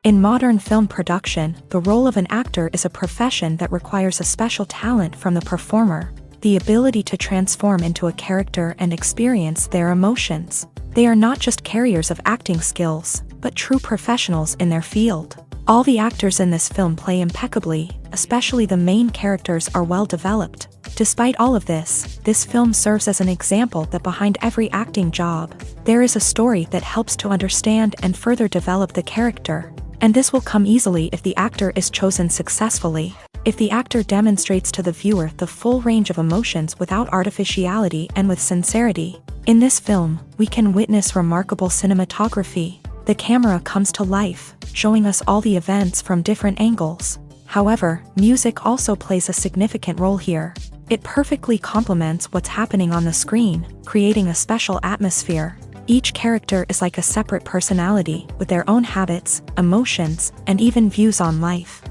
In modern film production, the role of an actor is a profession that requires a special talent from the performer, the ability to transform into a character and experience their emotions. They are not just carriers of acting skills, but true professionals in their field. All the actors in this film play impeccably, especially the main characters are well developed. Despite all of this film serves as an example that behind every acting job, there is a story that helps to understand and further develop the character. And this will come easily if the actor is chosen successfully. If the actor demonstrates to the viewer the full range of emotions without artificiality and with sincerity. In this film, we can witness remarkable cinematography. The camera comes to life, showing us all the events from different angles. However, music also plays a significant role here. It perfectly complements what's happening on the screen, creating a special atmosphere. Each character is like a separate personality, with their own habits, emotions, and even views on life.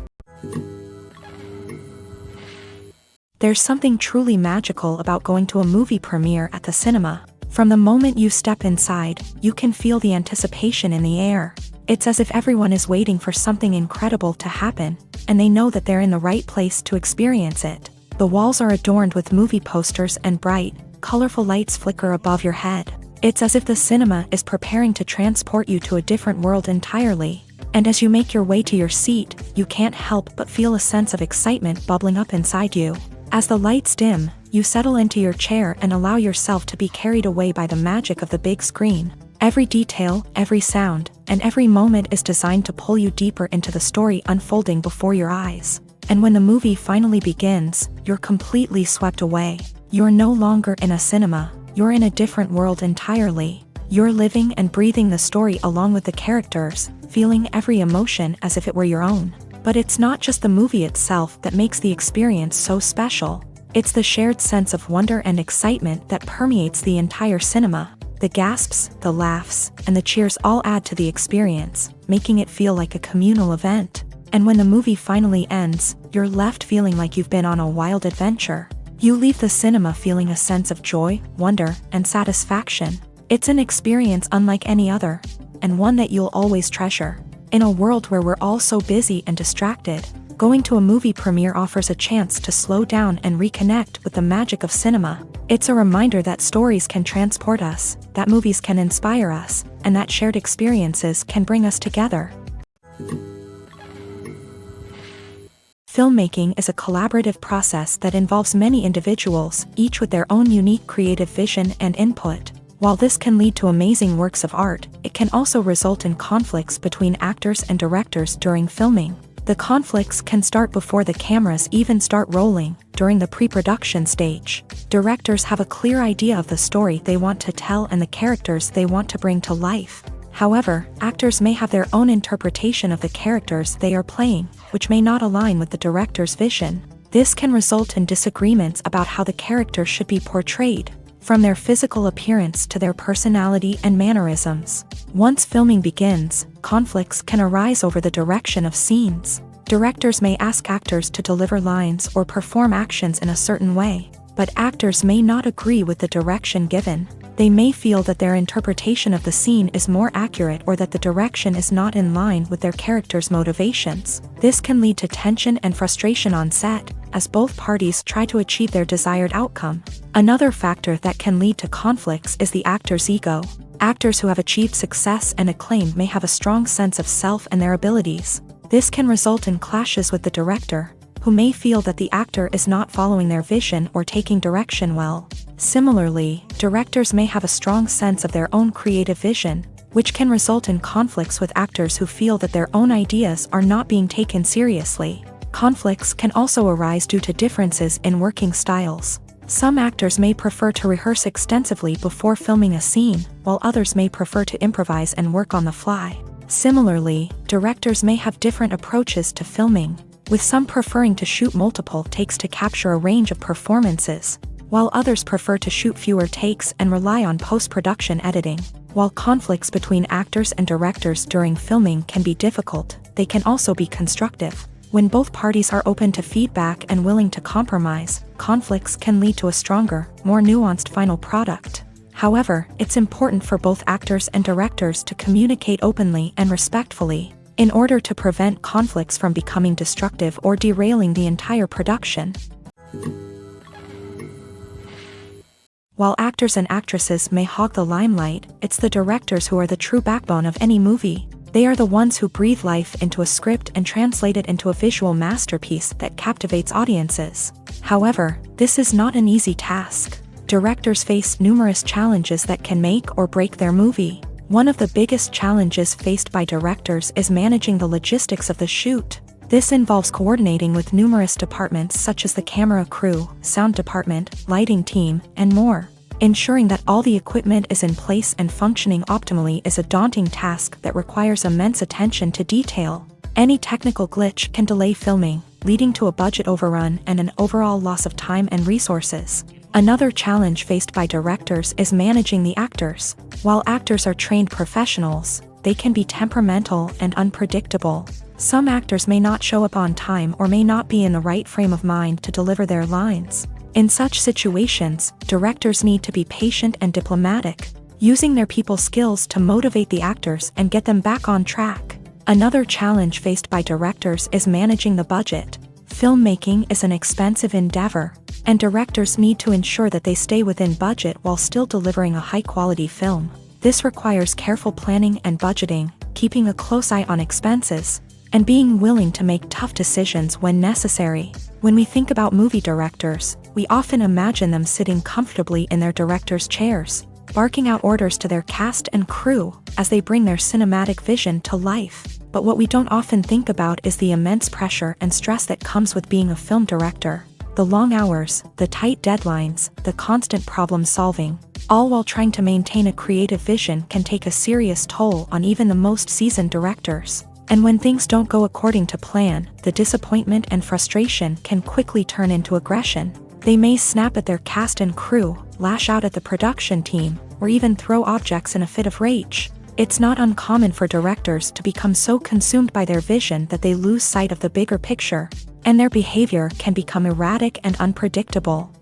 There's something truly magical about going to a movie premiere at the cinema. From the moment you step inside, you can feel the anticipation in the air. It's as if everyone is waiting for something incredible to happen, and they know that they're in the right place to experience it. The walls are adorned with movie posters and bright, colorful lights flicker above your head. It's as if the cinema is preparing to transport you to a different world entirely. And as you make your way to your seat, you can't help but feel a sense of excitement bubbling up inside you. As the lights dim, you settle into your chair and allow yourself to be carried away by the magic of the big screen. Every detail, every sound, and every moment is designed to pull you deeper into the story unfolding before your eyes. And when the movie finally begins, you're completely swept away. You're no longer in a cinema, you're in a different world entirely. You're living and breathing the story along with the characters, feeling every emotion as if it were your own. But it's not just the movie itself that makes the experience so special. It's the shared sense of wonder and excitement that permeates the entire cinema. The gasps, the laughs, and the cheers all add to the experience, making it feel like a communal event. And when the movie finally ends, you're left feeling like you've been on a wild adventure. You leave the cinema feeling a sense of joy, wonder, and satisfaction. It's an experience unlike any other, and one that you'll always treasure. In a world where we're all so busy and distracted, going to a movie premiere offers a chance to slow down and reconnect with the magic of cinema. It's a reminder that stories can transport us, that movies can inspire us, and that shared experiences can bring us together. Filmmaking is a collaborative process that involves many individuals, each with their own unique creative vision and input. While this can lead to amazing works of art, it can also result in conflicts between actors and directors during filming. The conflicts can start before the cameras even start rolling, during the pre-production stage. Directors have a clear idea of the story they want to tell and the characters they want to bring to life. However, actors may have their own interpretation of the characters they are playing, which may not align with the director's vision. This can result in disagreements about how the character should be portrayed, from their physical appearance to their personality and mannerisms. Once filming begins, conflicts can arise over the direction of scenes. Directors may ask actors to deliver lines or perform actions in a certain way, but actors may not agree with the direction given. They may feel that their interpretation of the scene is more accurate or that the direction is not in line with their character's motivations. This can lead to tension and frustration on set, as both parties try to achieve their desired outcome. Another factor that can lead to conflicts is the actor's ego. Actors who have achieved success and acclaim may have a strong sense of self and their abilities. This can result in clashes with the director, who may feel that the actor is not following their vision or taking direction well. Similarly, directors may have a strong sense of their own creative vision, which can result in conflicts with actors who feel that their own ideas are not being taken seriously. Conflicts can also arise due to differences in working styles. Some actors may prefer to rehearse extensively before filming a scene, while others may prefer to improvise and work on the fly. Similarly, directors may have different approaches to filming, with some preferring to shoot multiple takes to capture a range of performances, while others prefer to shoot fewer takes and rely on post-production editing. While conflicts between actors and directors during filming can be difficult, they can also be constructive. When both parties are open to feedback and willing to compromise, conflicts can lead to a stronger, more nuanced final product. However, it's important for both actors and directors to communicate openly and respectfully. in order to prevent conflicts from becoming destructive or derailing the entire production. While actors and actresses may hog the limelight, it's the directors who are the true backbone of any movie. They are the ones who breathe life into a script and translate it into a visual masterpiece that captivates audiences. However, this is not an easy task. Directors face numerous challenges that can make or break their movie. One of the biggest challenges faced by directors is managing the logistics of the shoot. This involves coordinating with numerous departments such as the camera crew, sound department, lighting team, and more. Ensuring that all the equipment is in place and functioning optimally is a daunting task that requires immense attention to detail. Any technical glitch can delay filming, leading to a budget overrun and an overall loss of time and resources. Another challenge faced by directors is managing the actors. While actors are trained professionals, they can be temperamental and unpredictable. Some actors may not show up on time or may not be in the right frame of mind to deliver their lines. In such situations, directors need to be patient and diplomatic, using their people skills to motivate the actors and get them back on track. Another challenge faced by directors is managing the budget. Filmmaking is an expensive endeavor, and directors need to ensure that they stay within budget while still delivering a high-quality film. This requires careful planning and budgeting, keeping a close eye on expenses, and being willing to make tough decisions when necessary. When we think about movie directors, we often imagine them sitting comfortably in their director's chairs, barking out orders to their cast and crew as they bring their cinematic vision to life. But what we don't often think about is the immense pressure and stress that comes with being a film director. The long hours, the tight deadlines, the constant problem solving, all while trying to maintain a creative vision can take a serious toll on even the most seasoned directors. And when things don't go according to plan, the disappointment and frustration can quickly turn into aggression. They may snap at their cast and crew, lash out at the production team, or even throw objects in a fit of rage. It's not uncommon for directors to become so consumed by their vision that they lose sight of the bigger picture, and their behavior can become erratic and unpredictable.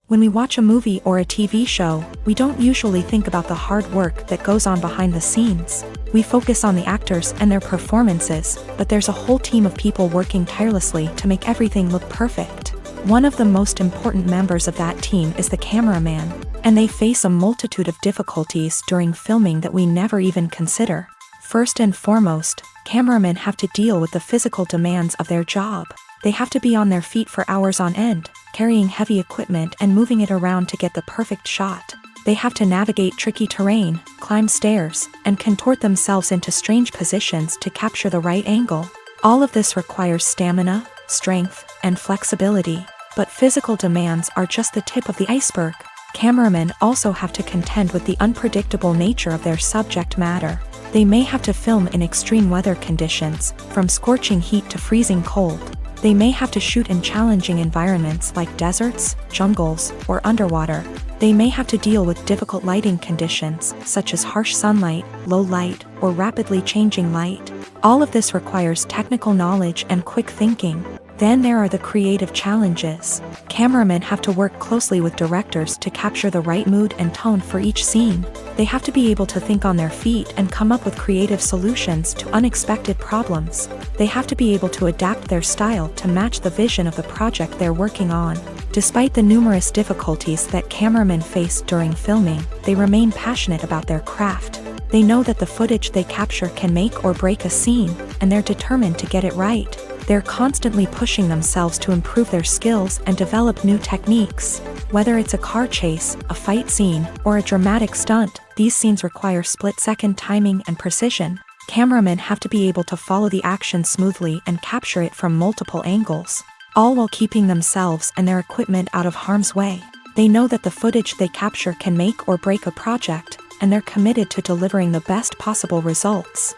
When we watch a movie or a TV show, we don't usually think about the hard work that goes on behind the scenes. We focus on the actors and their performances, but there's a whole team of people working tirelessly to make everything look perfect. One of the most important members of that team is the cameraman, and they face a multitude of difficulties during filming that we never even consider. First and foremost, cameramen have to deal with the physical demands of their job. They have to be on their feet for hours on end, carrying heavy equipment and moving it around to get the perfect shot. They have to navigate tricky terrain, climb stairs, and contort themselves into strange positions to capture the right angle. All of this requires stamina, strength, and flexibility. But physical demands are just the tip of the iceberg. Cameramen also have to contend with the unpredictable nature of their subject matter. They may have to film in extreme weather conditions, from scorching heat to freezing cold. They may have to shoot in challenging environments like deserts, jungles, or underwater. They may have to deal with difficult lighting conditions, such as harsh sunlight, low light, or rapidly changing light. All of this requires technical knowledge and quick thinking. Then there are the creative challenges. Cameramen have to work closely with directors to capture the right mood and tone for each scene. They have to be able to think on their feet and come up with creative solutions to unexpected problems. They have to be able to adapt their style to match the vision of the project they're working on. Despite the numerous difficulties that cameramen face during filming, they remain passionate about their craft. They know that the footage they capture can make or break a scene, and they're determined to get it right. They're constantly pushing themselves to improve their skills and develop new techniques. Whether it's a car chase, a fight scene, or a dramatic stunt, these scenes require split-second timing and precision. Cameramen have to be able to follow the action smoothly and capture it from multiple angles, all while keeping themselves and their equipment out of harm's way. They know that the footage they capture can make or break a project, and they're committed to delivering the best possible results.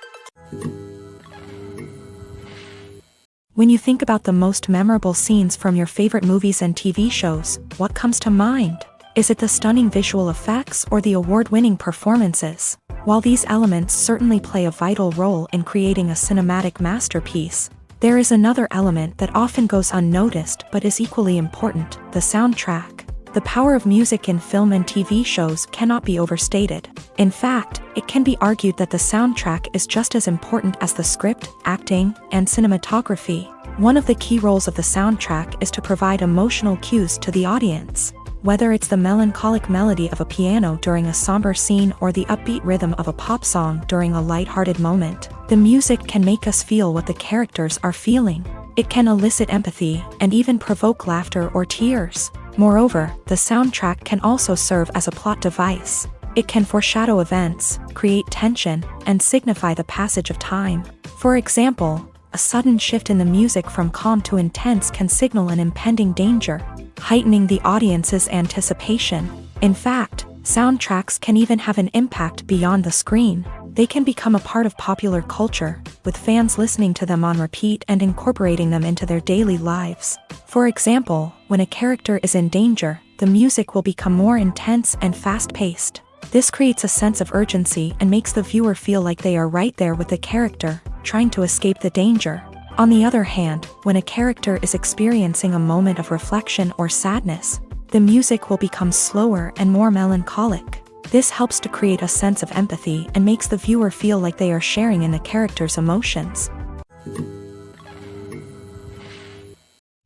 When you think about the most memorable scenes from your favorite movies and TV shows, what comes to mind? Is it the stunning visual effects or the award-winning performances? While these elements certainly play a vital role in creating a cinematic masterpiece, there is another element that often goes unnoticed but is equally important: the soundtrack. The power of music in film and TV shows cannot be overstated. In fact, it can be argued that the soundtrack is just as important as the script, acting, and cinematography. One of the key roles of the soundtrack is to provide emotional cues to the audience. Whether it's the melancholic melody of a piano during a somber scene or the upbeat rhythm of a pop song during a lighthearted moment, the music can make us feel what the characters are feeling. It can elicit empathy and even provoke laughter or tears. Moreover, the soundtrack can also serve as a plot device. It can foreshadow events, create tension, and signify the passage of time. For example, a sudden shift in the music from calm to intense can signal an impending danger, heightening the audience's anticipation. In fact, soundtracks can even have an impact beyond the screen. They can become a part of popular culture, with fans listening to them on repeat and incorporating them into their daily lives. For example, when a character is in danger, the music will become more intense and fast-paced. This creates a sense of urgency and makes the viewer feel like they are right there with the character, trying to escape the danger. On the other hand, when a character is experiencing a moment of reflection or sadness, the music will become slower and more melancholic. This helps to create a sense of empathy and makes the viewer feel like they are sharing in the character's emotions.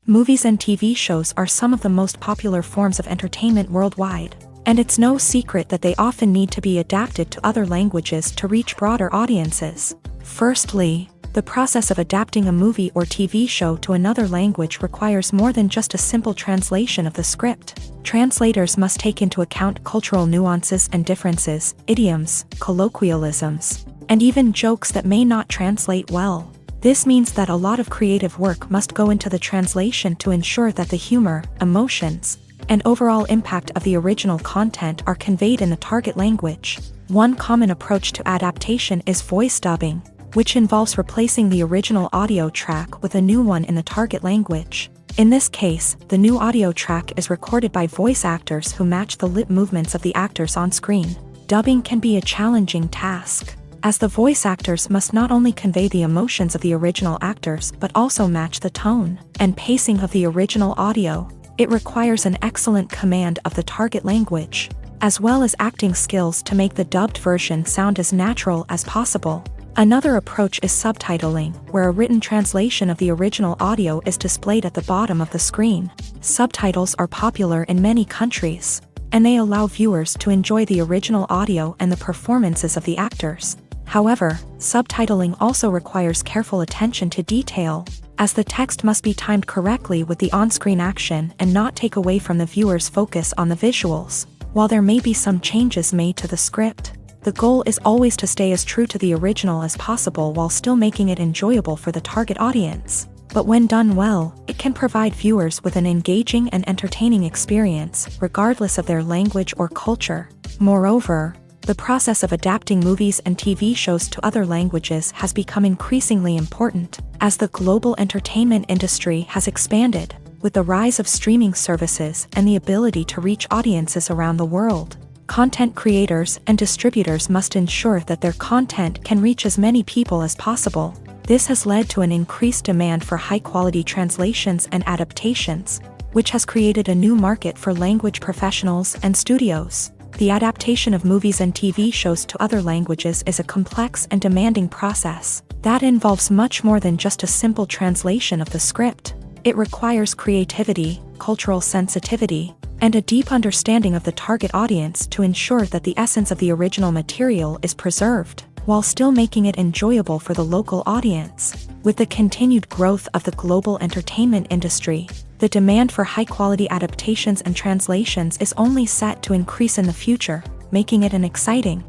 Movies and TV shows are some of the most popular forms of entertainment worldwide, and it's no secret that they often need to be adapted to other languages to reach broader audiences. Firstly, the process of adapting a movie or TV show to another language requires more than just a simple translation of the script. Translators must take into account cultural nuances and differences, idioms, colloquialisms, and even jokes that may not translate well. This means that a lot of creative work must go into the translation to ensure that the humor, emotions, and overall impact of the original content are conveyed in the target language. One common approach to adaptation is voice dubbing, which involves replacing the original audio track with a new one in the target language. In this case, the new audio track is recorded by voice actors who match the lip movements of the actors on screen. Dubbing can be a challenging task, as the voice actors must not only convey the emotions of the original actors but also match the tone and pacing of the original audio. It requires an excellent command of the target language, as well as acting skills to make the dubbed version sound as natural as possible. Another approach is subtitling, where a written translation of the original audio is displayed at the bottom of the screen. Subtitles are popular in many countries, and they allow viewers to enjoy the original audio and the performances of the actors. However, subtitling also requires careful attention to detail, as the text must be timed correctly with the on-screen action and not take away from the viewer's focus on the visuals. While there may be some changes made to the script, the goal is always to stay as true to the original as possible while still making it enjoyable for the target audience. But when done well, it can provide viewers with an engaging and entertaining experience, regardless of their language or culture. Moreover, the process of adapting movies and TV shows to other languages has become increasingly important, as the global entertainment industry has expanded, with the rise of streaming services and the ability to reach audiences around the world. Content creators and distributors must ensure that their content can reach as many people as possible. This has led to an increased demand for high-quality translations and adaptations, which has created a new market for language professionals and studios. The adaptation of movies and TV shows to other languages is a complex and demanding process that involves much more than just a simple translation of the script. It requires creativity, cultural sensitivity, and a deep understanding of the target audience to ensure that the essence of the original material is preserved, while still making it enjoyable for the local audience. With the continued growth of the global entertainment industry, the demand for high-quality adaptations and translations is only set to increase in the future, making it an exciting.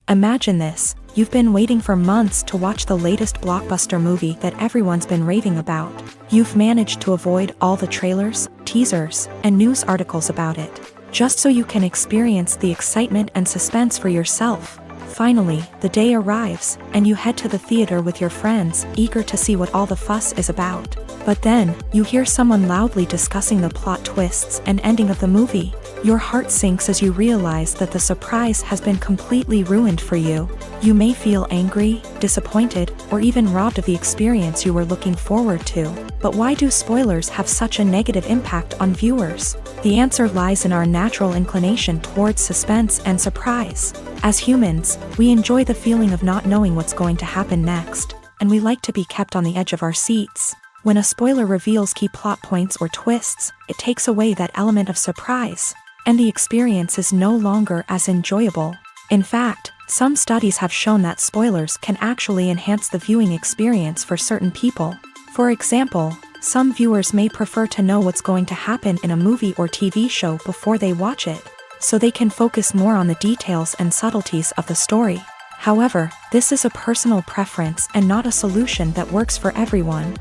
Imagine this: you've been waiting for months to watch the latest blockbuster movie that everyone's been raving about. You've managed to avoid all the trailers, teasers, and news articles about it, just so you can experience the excitement and suspense for yourself. Finally, the day arrives, and you head to the theater with your friends, eager to see what all the fuss is about. But then, you hear someone loudly discussing the plot twists and ending of the movie. Your heart sinks as you realize that the surprise has been completely ruined for you. You may feel angry, disappointed, or even robbed of the experience you were looking forward to. But why do spoilers have such a negative impact on viewers? The answer lies in our natural inclination towards suspense and surprise. As humans, we enjoy the feeling of not knowing what's going to happen next, and we like to be kept on the edge of our seats. When a spoiler reveals key plot points or twists, it takes away that element of surprise, and the experience is no longer as enjoyable. In fact, some studies have shown that spoilers can actually enhance the viewing experience for certain people. For example, some viewers may prefer to know what's going to happen in a movie or TV show before they watch it, so they can focus more on the details and subtleties of the story. However, this is a personal preference and not a solution that works for everyone.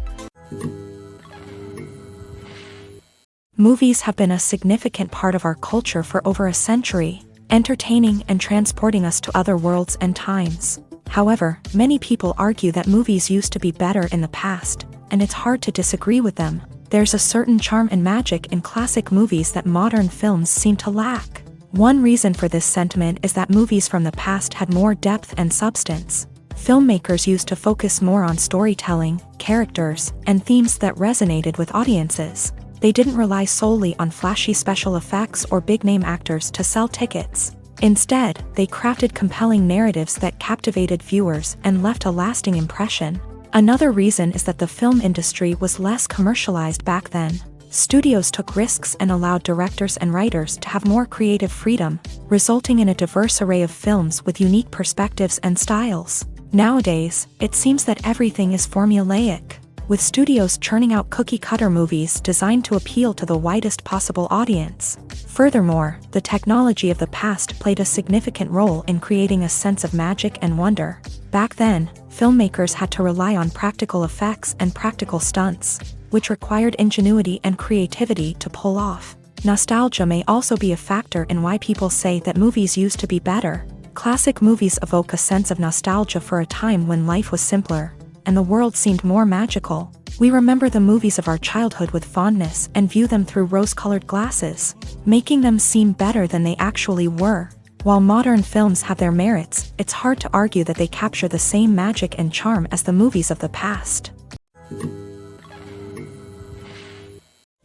Movies have been a significant part of our culture for over a century, entertaining and transporting us to other worlds and times. However, many people argue that movies used to be better in the past, and it's hard to disagree with them. There's a certain charm and magic in classic movies that modern films seem to lack. One reason for this sentiment is that movies from the past had more depth and substance. Filmmakers used to focus more on storytelling, characters, and themes that resonated with audiences. They didn't rely solely on flashy special effects or big-name actors to sell tickets. Instead, they crafted compelling narratives that captivated viewers and left a lasting impression. Another reason is that the film industry was less commercialized back then. Studios took risks and allowed directors and writers to have more creative freedom, resulting in a diverse array of films with unique perspectives and styles. Nowadays, it seems that everything is formulaic, with studios churning out cookie-cutter movies designed to appeal to the widest possible audience. Furthermore, the technology of the past played a significant role in creating a sense of magic and wonder. Back then, filmmakers had to rely on practical effects and practical stunts, which required ingenuity and creativity to pull off. Nostalgia may also be a factor in why people say that movies used to be better. Classic movies evoke a sense of nostalgia for a time when life was simpler, and the world seemed more magical. We remember the movies of our childhood with fondness and view them through rose-colored glasses, making them seem better than they actually were. While modern films have their merits, it's hard to argue that they capture the same magic and charm as the movies of the past.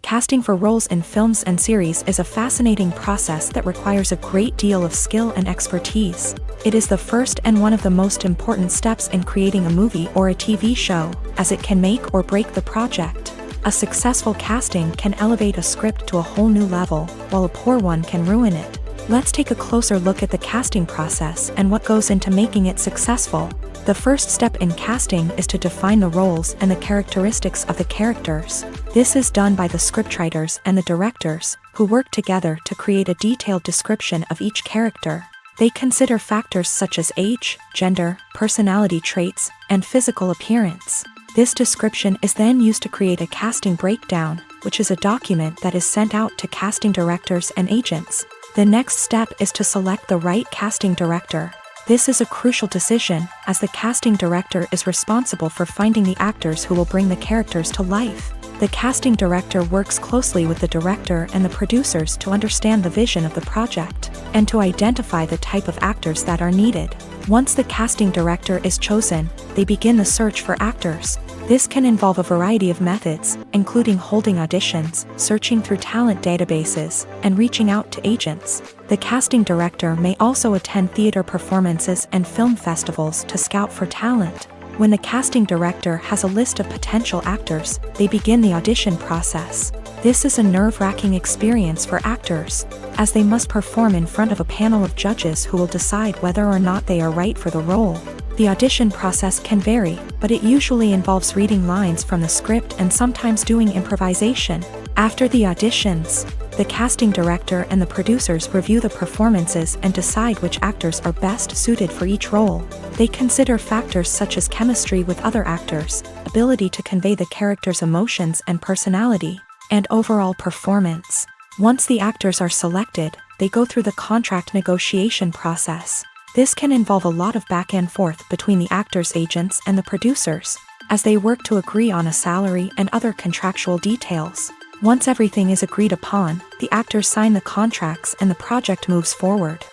Casting for roles in films and series is a fascinating process that requires a great deal of skill and expertise. It is the first and one of the most important steps in creating a movie or a TV show, as it can make or break the project. A successful casting can elevate a script to a whole new level, while a poor one can ruin it. Let's take a closer look at the casting process and what goes into making it successful. The first step in casting is to define the roles and the characteristics of the characters. This is done by the scriptwriters and the directors, who work together to create a detailed description of each character. They consider factors such as age, gender, personality traits, and physical appearance. This description is then used to create a casting breakdown, which is a document that is sent out to casting directors and agents. The next step is to select the right casting director. This is a crucial decision, as the casting director is responsible for finding the actors who will bring the characters to life. The casting director works closely with the director and the producers to understand the vision of the project, and to identify the type of actors that are needed. Once the casting director is chosen, they begin the search for actors. This can involve a variety of methods, including holding auditions, searching through talent databases, and reaching out to agents. The casting director may also attend theater performances and film festivals to scout for talent. When the casting director has a list of potential actors, they begin the audition process. This is a nerve-wracking experience for actors, as they must perform in front of a panel of judges who will decide whether or not they are right for the role. The audition process can vary, but it usually involves reading lines from the script and sometimes doing improvisation. After the auditions, the casting director and the producers review the performances and decide which actors are best suited for each role. They consider factors such as chemistry with other actors, ability to convey the character's emotions and personality, and overall performance. Once the actors are selected, they go through the contract negotiation process. This can involve a lot of back and forth between the actors' agents and the producers, as they work to agree on a salary and other contractual details. Once everything is agreed upon, the actors sign the contracts and the project moves forward.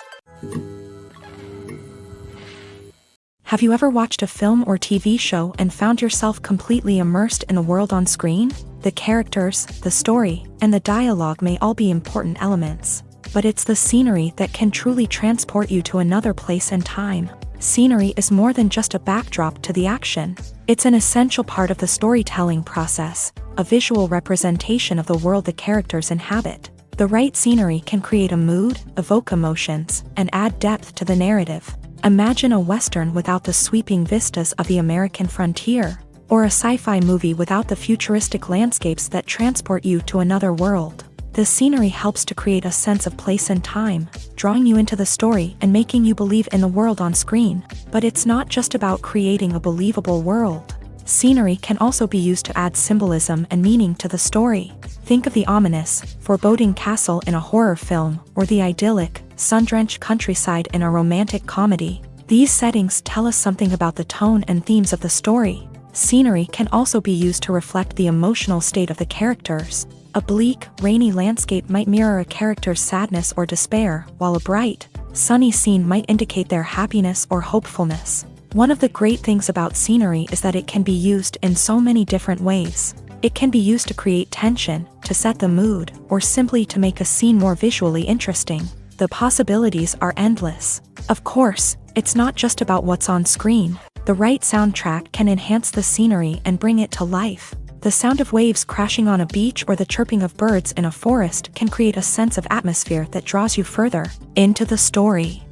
Have you ever watched a film or TV show and found yourself completely immersed in the world on screen? The characters, the story, and the dialogue may all be important elements, but it's the scenery that can truly transport you to another place and time. Scenery is more than just a backdrop to the action. It's an essential part of the storytelling process, a visual representation of the world the characters inhabit. The right scenery can create a mood, evoke emotions, and add depth to the narrative. Imagine a Western without the sweeping vistas of the American frontier, or a sci-fi movie without the futuristic landscapes that transport you to another world. The scenery helps to create a sense of place and time, drawing you into the story and making you believe in the world on screen. But it's not just about creating a believable world. Scenery can also be used to add symbolism and meaning to the story. Think of the ominous, foreboding castle in a horror film, or the idyllic, sun-drenched countryside in a romantic comedy. These settings tell us something about the tone and themes of the story. Scenery can also be used to reflect the emotional state of the characters. A bleak, rainy landscape might mirror a character's sadness or despair, while a bright, sunny scene might indicate their happiness or hopefulness. One of the great things about scenery is that it can be used in so many different ways. It can be used to create tension, to set the mood, or simply to make a scene more visually interesting. The possibilities are endless. Of course, it's not just about what's on screen. The right soundtrack can enhance the scenery and bring it to life. The sound of waves crashing on a beach or the chirping of birds in a forest can create a sense of atmosphere that draws you further into the story.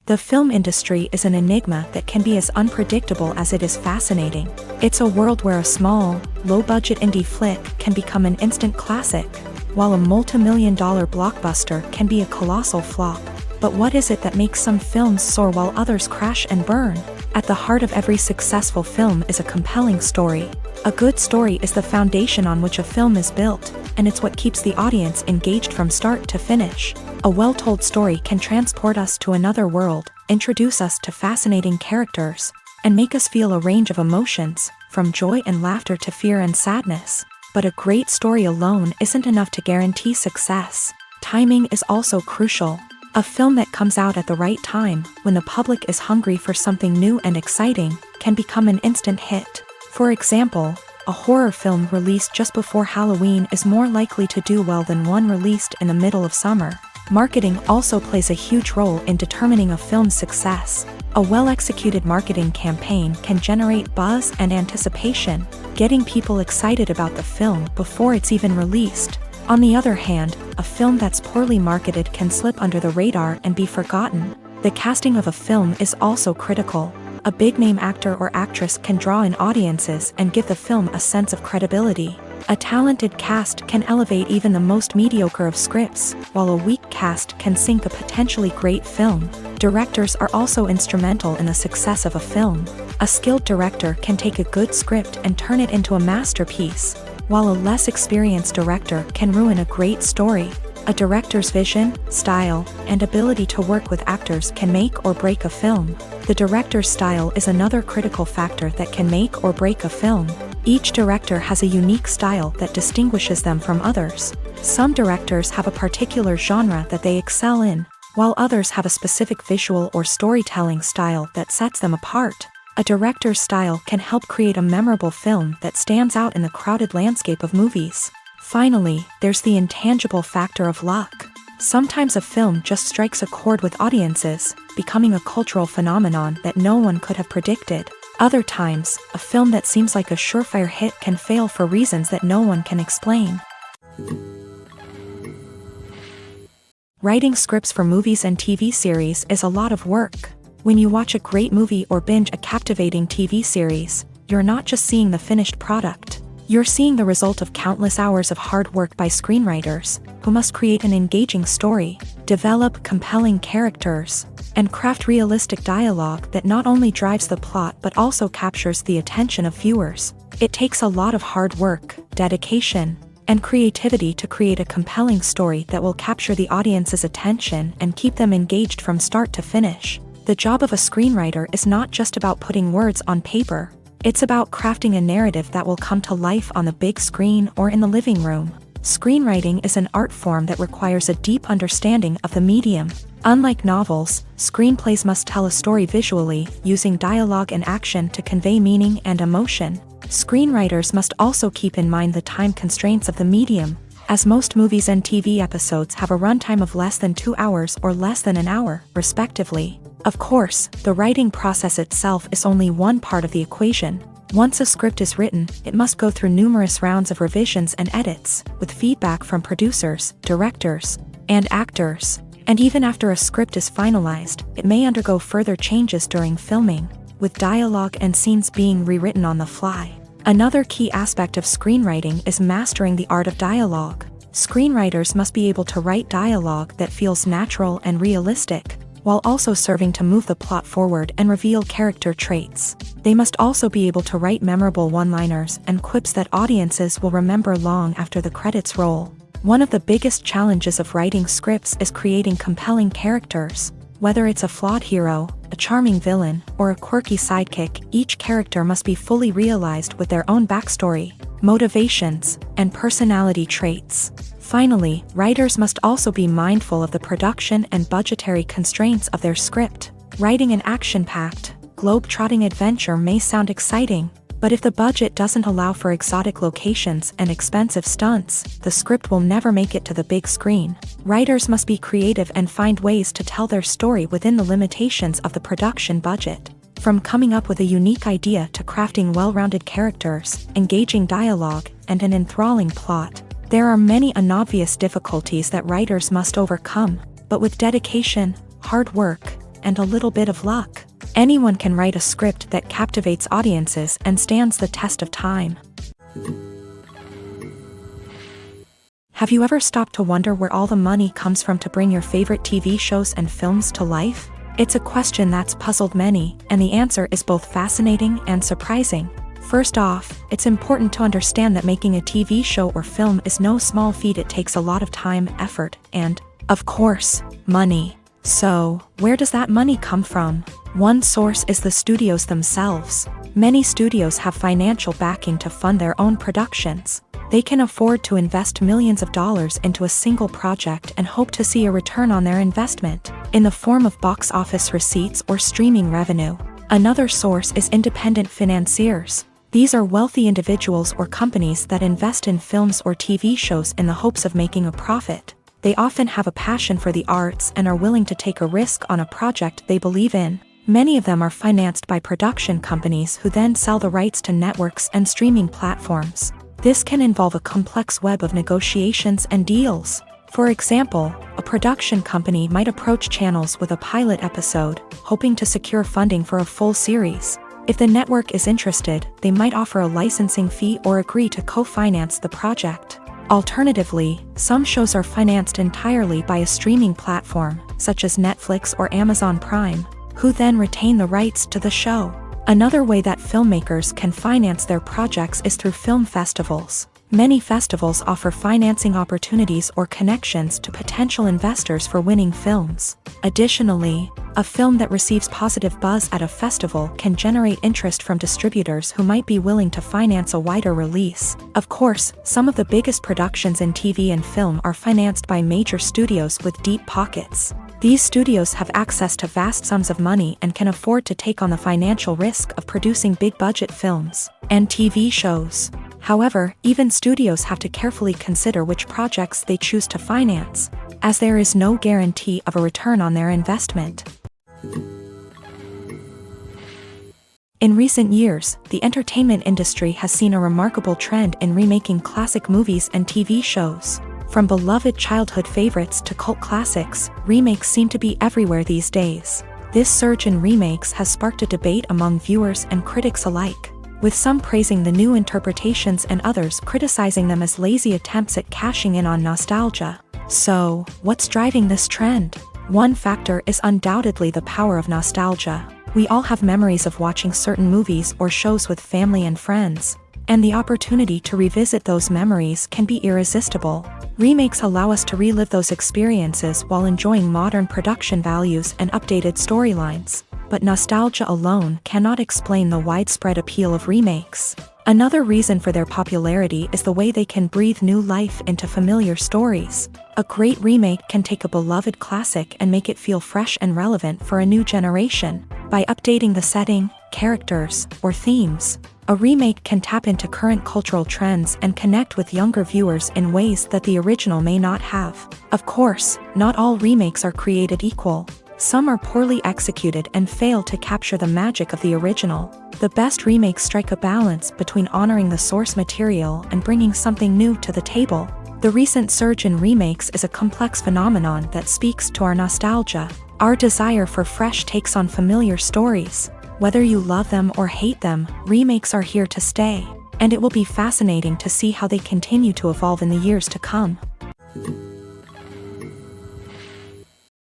The film industry is an enigma that can be as unpredictable as it is fascinating. It's a world where a small, low-budget indie flick can become an instant classic, while a multi-million-dollar blockbuster can be a colossal flop. But what is it that makes some films soar while others crash and burn? At the heart of every successful film is a compelling story. A good story is the foundation on which a film is built, and it's what keeps the audience engaged from start to finish. A well-told story can transport us to another world, introduce us to fascinating characters, and make us feel a range of emotions, from joy and laughter to fear and sadness. But a great story alone isn't enough to guarantee success. Timing is also crucial. A film that comes out at the right time, when the public is hungry for something new and exciting, can become an instant hit. For example, a horror film released just before Halloween is more likely to do well than one released in the middle of summer. Marketing also plays a huge role in determining a film's success. A well-executed marketing campaign can generate buzz and anticipation, getting people excited about the film before it's even released. On the other hand, a film that's poorly marketed can slip under the radar and be forgotten. The casting of a film is also critical. A big-name actor or actress can draw in audiences and give the film a sense of credibility. A talented cast can elevate even the most mediocre of scripts, while a weak cast can sink a potentially great film. Directors are also instrumental in the success of a film. A skilled director can take a good script and turn it into a masterpiece, while a less experienced director can ruin a great story. A director's vision, style, and ability to work with actors can make or break a film. The director's style is another critical factor that can make or break a film. Each director has a unique style that distinguishes them from others. Some directors have a particular genre that they excel in, while others have a specific visual or storytelling style that sets them apart. A director's style can help create a memorable film that stands out in the crowded landscape of movies. Finally, there's the intangible factor of luck. Sometimes a film just strikes a chord with audiences, becoming a cultural phenomenon that no one could have predicted. Other times, a film that seems like a surefire hit can fail for reasons that no one can explain. Writing scripts for movies and TV series is a lot of work. When you watch a great movie or binge a captivating TV series, you're not just seeing the finished product. You're seeing the result of countless hours of hard work by screenwriters, who must create an engaging story, develop compelling characters, and craft realistic dialogue that not only drives the plot but also captures the attention of viewers. It takes a lot of hard work, dedication, and creativity to create a compelling story that will capture the audience's attention and keep them engaged from start to finish. The job of a screenwriter is not just about putting words on paper. It's about crafting a narrative that will come to life on the big screen or in the living room. Screenwriting is an art form that requires a deep understanding of the medium. Unlike novels, screenplays must tell a story visually, using dialogue and action to convey meaning and emotion. Screenwriters must also keep in mind the time constraints of the medium, as most movies and TV episodes have a runtime of less than 2 hours or less than an hour, respectively. Of course, the writing process itself is only one part of the equation. Once a script is written, it must go through numerous rounds of revisions and edits, with feedback from producers, directors, and actors. And even after a script is finalized, it may undergo further changes during filming, with dialogue and scenes being rewritten on the fly. Another key aspect of screenwriting is mastering the art of dialogue. Screenwriters must be able to write dialogue that feels natural and realistic, while also serving to move the plot forward and reveal character traits. They must also be able to write memorable one-liners and quips that audiences will remember long after the credits roll. One of the biggest challenges of writing scripts is creating compelling characters. Whether it's a flawed hero, a charming villain, or a quirky sidekick, each character must be fully realized with their own backstory, motivations, and personality traits. Finally, writers must also be mindful of the production and budgetary constraints of their script. Writing an action-packed, globe-trotting adventure may sound exciting, but if the budget doesn't allow for exotic locations and expensive stunts, the script will never make it to the big screen. Writers must be creative and find ways to tell their story within the limitations of the production budget. From coming up with a unique idea to crafting well-rounded characters, engaging dialogue, and an enthralling plot, there are many unobvious difficulties that writers must overcome, but with dedication, hard work, and a little bit of luck, anyone can write a script that captivates audiences and stands the test of time. Have you ever stopped to wonder where all the money comes from to bring your favorite TV shows and films to life? It's a question that's puzzled many, and the answer is both fascinating and surprising. First off, it's important to understand that making a TV show or film is no small feat. It takes a lot of time, effort, and, of course, money. So, where does that money come from? One source is the studios themselves. Many studios have financial backing to fund their own productions. They can afford to invest millions of dollars into a single project and hope to see a return on their investment, in the form of box office receipts or streaming revenue. Another source is independent financiers. These are wealthy individuals or companies that invest in films or TV shows in the hopes of making a profit. They often have a passion for the arts and are willing to take a risk on a project they believe in. Many of them are financed by production companies who then sell the rights to networks and streaming platforms. This can involve a complex web of negotiations and deals. For example, a production company might approach channels with a pilot episode, hoping to secure funding for a full series. If the network is interested, they might offer a licensing fee or agree to co-finance the project. Alternatively, some shows are financed entirely by a streaming platform, such as Netflix or Amazon Prime, who then retain the rights to the show. Another way that filmmakers can finance their projects is through film festivals. Many festivals offer financing opportunities or connections to potential investors for winning films. Additionally, a film that receives positive buzz at a festival can generate interest from distributors who might be willing to finance a wider release. Of course, some of the biggest productions in TV and film are financed by major studios with deep pockets. These studios have access to vast sums of money and can afford to take on the financial risk of producing big-budget films and TV shows. However, even studios have to carefully consider which projects they choose to finance, as there is no guarantee of a return on their investment. In recent years, the entertainment industry has seen a remarkable trend in remaking classic movies and TV shows. From beloved childhood favorites to cult classics, remakes seem to be everywhere these days. This surge in remakes has sparked a debate among viewers and critics alike, with some praising the new interpretations and others criticizing them as lazy attempts at cashing in on nostalgia. So, what's driving this trend? One factor is undoubtedly the power of nostalgia. We all have memories of watching certain movies or shows with family and friends, and the opportunity to revisit those memories can be irresistible. Remakes allow us to relive those experiences while enjoying modern production values and updated storylines. but nostalgia alone cannot explain the widespread appeal of remakes. Another reason for their popularity is the way they can breathe new life into familiar stories. A great remake can take a beloved classic and make it feel fresh and relevant for a new generation. By updating the setting, characters, or themes, a remake can tap into current cultural trends and connect with younger viewers in ways that the original may not have. Of course, not all remakes are created equal. Some are poorly executed and fail to capture the magic of the original. The best remakes strike a balance between honoring the source material and bringing something new to the table. The recent surge in remakes is a complex phenomenon that speaks to our nostalgia, our desire for fresh takes on familiar stories. Whether you love them or hate them, remakes are here to stay, and it will be fascinating to see how they continue to evolve in the years to come.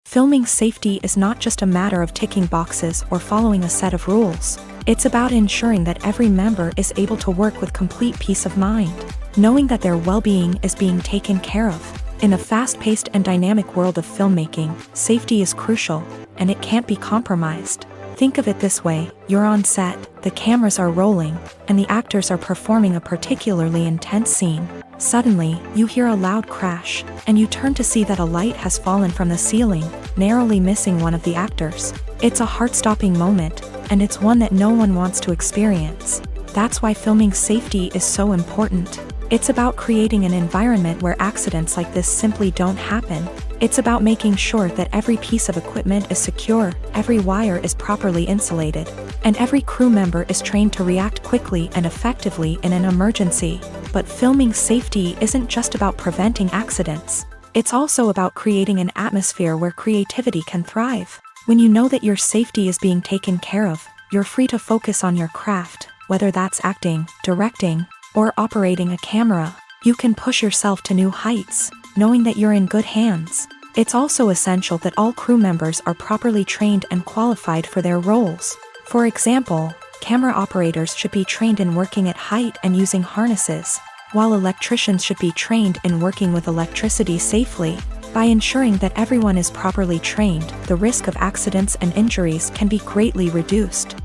Filming safety is not just a matter of ticking boxes or following a set of rules. It's about ensuring that every member is able to work with complete peace of mind, knowing that their well-being is being taken care of. In a fast-paced and dynamic world of filmmaking, safety is crucial, and it can't be compromised. Think of it this way: you're on set, the cameras are rolling, and the actors are performing a particularly intense scene. Suddenly, you hear a loud crash, and you turn to see that a light has fallen from the ceiling, narrowly missing one of the actors. It's a heart-stopping moment, and it's one that no one wants to experience. That's why filming safety is so important. It's about creating an environment where accidents like this simply don't happen. It's about making sure that every piece of equipment is secure, every wire is properly insulated, and every crew member is trained to react quickly and effectively in an emergency. But filming safety isn't just about preventing accidents. It's also about creating an atmosphere where creativity can thrive. When you know that your safety is being taken care of, you're free to focus on your craft, whether that's acting, directing, or operating a camera. You can push yourself to new heights, knowing that you're in good hands. It's also essential that all crew members are properly trained and qualified for their roles. For example, camera operators should be trained in working at height and using harnesses, while electricians should be trained in working with electricity safely. By ensuring that everyone is properly trained, the risk of accidents and injuries can be greatly reduced.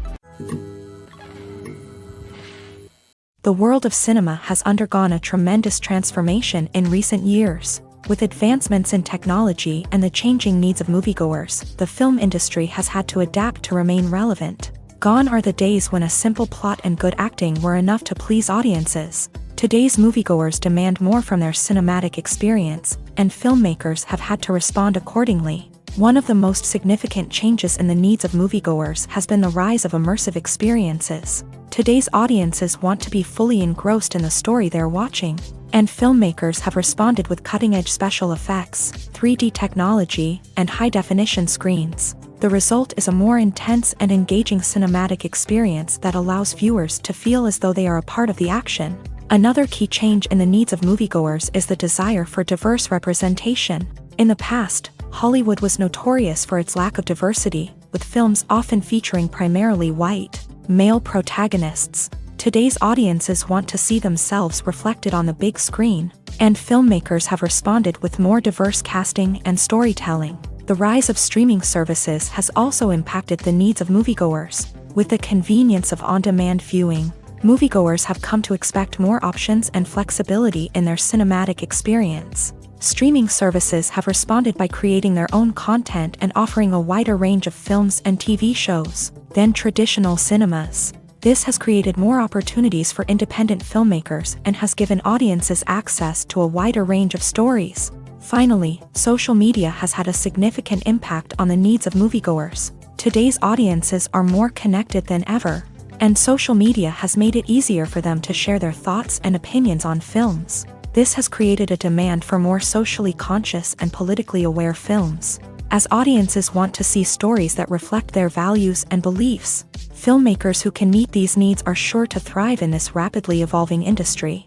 The world of cinema has undergone a tremendous transformation in recent years. With advancements in technology and the changing needs of moviegoers, the film industry has had to adapt to remain relevant. Gone are the days when a simple plot and good acting were enough to please audiences. Today's moviegoers demand more from their cinematic experience, and filmmakers have had to respond accordingly. One of the most significant changes in the needs of moviegoers has been the rise of immersive experiences. Today's audiences want to be fully engrossed in the story they're watching, and filmmakers have responded with cutting-edge special effects, 3D technology, and high-definition screens. The result is a more intense and engaging cinematic experience that allows viewers to feel as though they are a part of the action. Another key change in the needs of moviegoers is the desire for diverse representation. In the past, Hollywood was notorious for its lack of diversity, with films often featuring primarily white, male protagonists. Today's audiences want to see themselves reflected on the big screen, and filmmakers have responded with more diverse casting and storytelling. The rise of streaming services has also impacted the needs of moviegoers. With the convenience of on-demand viewing, moviegoers have come to expect more options and flexibility in their cinematic experience. Streaming services have responded by creating their own content and offering a wider range of films and TV shows than traditional cinemas. This has created more opportunities for independent filmmakers and has given audiences access to a wider range of stories. Finally, social media has had a significant impact on the needs of moviegoers. Today's audiences are more connected than ever, and social media has made it easier for them to share their thoughts and opinions on films. This has created a demand for more socially conscious and politically aware films. As audiences want to see stories that reflect their values and beliefs, filmmakers who can meet these needs are sure to thrive in this rapidly evolving industry.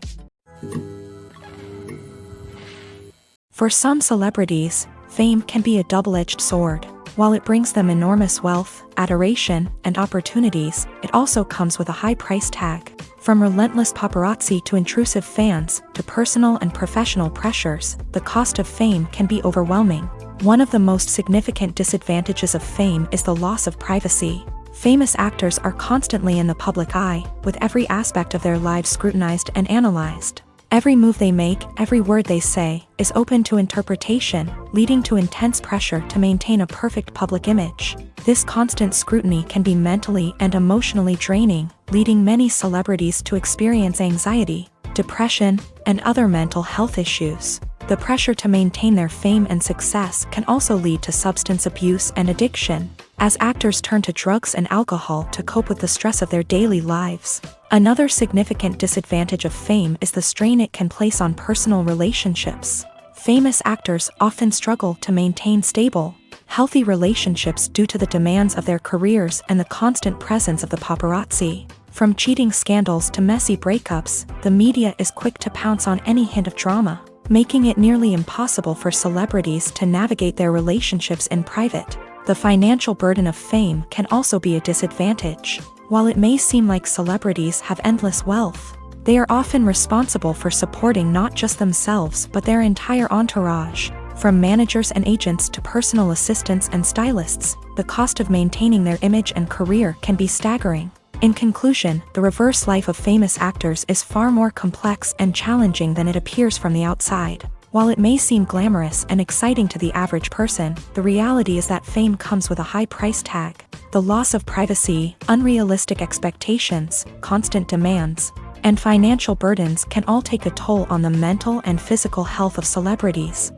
For some celebrities, fame can be a double-edged sword. While it brings them enormous wealth, adoration, and opportunities, it also comes with a high price tag. From relentless paparazzi to intrusive fans, to personal and professional pressures, the cost of fame can be overwhelming. One of the most significant disadvantages of fame is the loss of privacy. Famous actors are constantly in the public eye, with every aspect of their lives scrutinized and analyzed. Every move they make, every word they say, is open to interpretation, leading to intense pressure to maintain a perfect public image. This constant scrutiny can be mentally and emotionally draining, leading many celebrities to experience anxiety, depression, and other mental health issues. The pressure to maintain their fame and success can also lead to substance abuse and addiction, as actors turn to drugs and alcohol to cope with the stress of their daily lives. Another significant disadvantage of fame is the strain it can place on personal relationships. Famous actors often struggle to maintain stable, healthy relationships due to the demands of their careers and the constant presence of the paparazzi. From cheating scandals to messy breakups, the media is quick to pounce on any hint of drama, making it nearly impossible for celebrities to navigate their relationships in private. The financial burden of fame can also be a disadvantage. While it may seem like celebrities have endless wealth, they are often responsible for supporting not just themselves but their entire entourage. From managers and agents to personal assistants and stylists, the cost of maintaining their image and career can be staggering. In conclusion, the reverse life of famous actors is far more complex and challenging than it appears from the outside. While it may seem glamorous and exciting to the average person, the reality is that fame comes with a high price tag. The loss of privacy, unrealistic expectations, constant demands, and financial burdens can all take a toll on the mental and physical health of celebrities.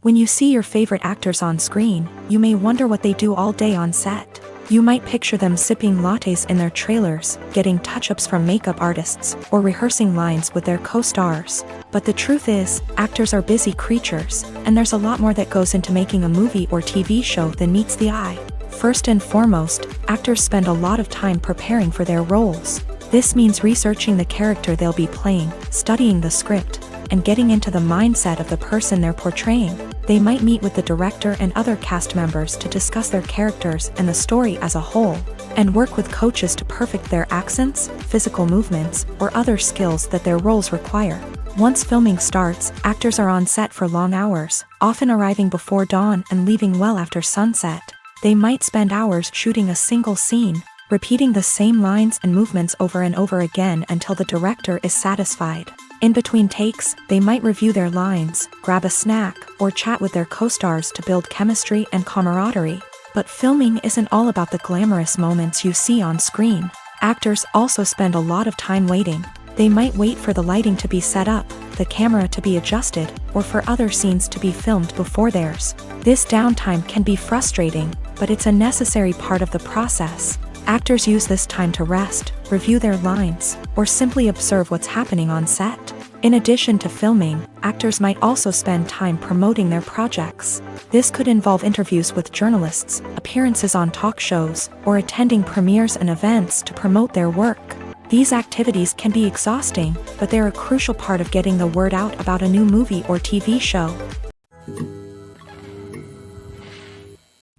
When you see your favorite actors on screen, you may wonder what they do all day on set. You might picture them sipping lattes in their trailers, getting touch-ups from makeup artists, or rehearsing lines with their co-stars. But the truth is, actors are busy creatures, and there's a lot more that goes into making a movie or TV show than meets the eye. First and foremost, actors spend a lot of time preparing for their roles. This means researching the character they'll be playing, studying the script, and getting into the mindset of the person they're portraying. They might meet with the director and other cast members to discuss their characters and the story as a whole, and work with coaches to perfect their accents, physical movements, or other skills that their roles require. Once filming starts, actors are on set for long hours, often arriving before dawn and leaving well after sunset. They might spend hours shooting a single scene, repeating the same lines and movements over and over again until the director is satisfied. In between takes, they might review their lines, grab a snack, or chat with their co-stars to build chemistry and camaraderie. But filming isn't all about the glamorous moments you see on screen. Actors also spend a lot of time waiting. They might wait for the lighting to be set up, the camera to be adjusted, or for other scenes to be filmed before theirs. This downtime can be frustrating, but it's a necessary part of the process. Actors use this time to rest, review their lines, or simply observe what's happening on set. In addition to filming, actors might also spend time promoting their projects. This could involve interviews with journalists, appearances on talk shows, or attending premieres and events to promote their work. These activities can be exhausting, but they're a crucial part of getting the word out about a new movie or TV show.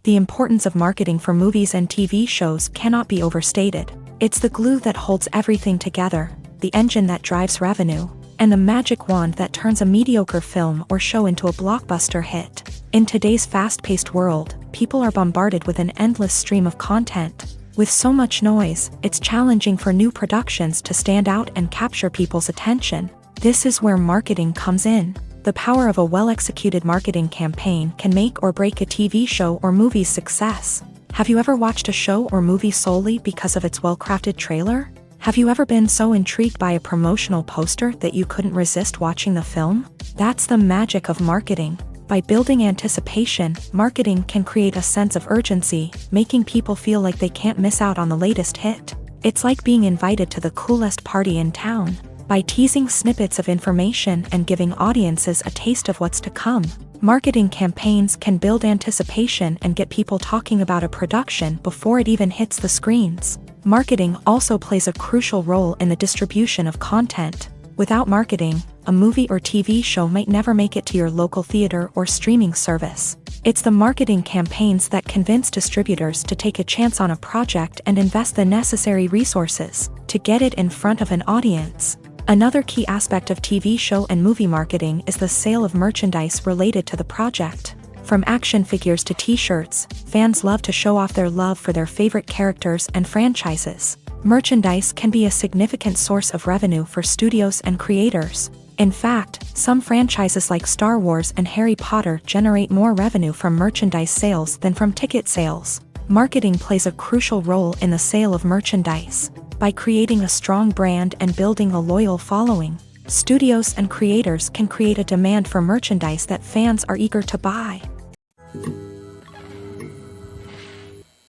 The importance of marketing for movies and TV shows cannot be overstated. It's the glue that holds everything together, the engine that drives revenue, and the magic wand that turns a mediocre film or show into a blockbuster hit. In today's fast-paced world, people are bombarded with an endless stream of content. With so much noise, it's challenging for new productions to stand out and capture people's attention. This is where marketing comes in. The power of a well-executed marketing campaign can make or break a TV show or movie's success. Have you ever watched a show or movie solely because of its well-crafted trailer? Have you ever been so intrigued by a promotional poster that you couldn't resist watching the film? That's the magic of marketing. By building anticipation, marketing can create a sense of urgency, making people feel like they can't miss out on the latest hit. It's like being invited to the coolest party in town. By teasing snippets of information and giving audiences a taste of what's to come, marketing campaigns can build anticipation and get people talking about a production before it even hits the screens. Marketing also plays a crucial role in the distribution of content. Without marketing, a movie or TV show might never make it to your local theater or streaming service. It's the marketing campaigns that convince distributors to take a chance on a project and invest the necessary resources to get it in front of an audience. Another key aspect of TV show and movie marketing is the sale of merchandise related to the project. From action figures to t-shirts, fans love to show off their love for their favorite characters and franchises. Merchandise can be a significant source of revenue for studios and creators. In fact, some franchises like Star Wars and Harry Potter generate more revenue from merchandise sales than from ticket sales. Marketing plays a crucial role in the sale of merchandise. By creating a strong brand and building a loyal following, studios and creators can create a demand for merchandise that fans are eager to buy.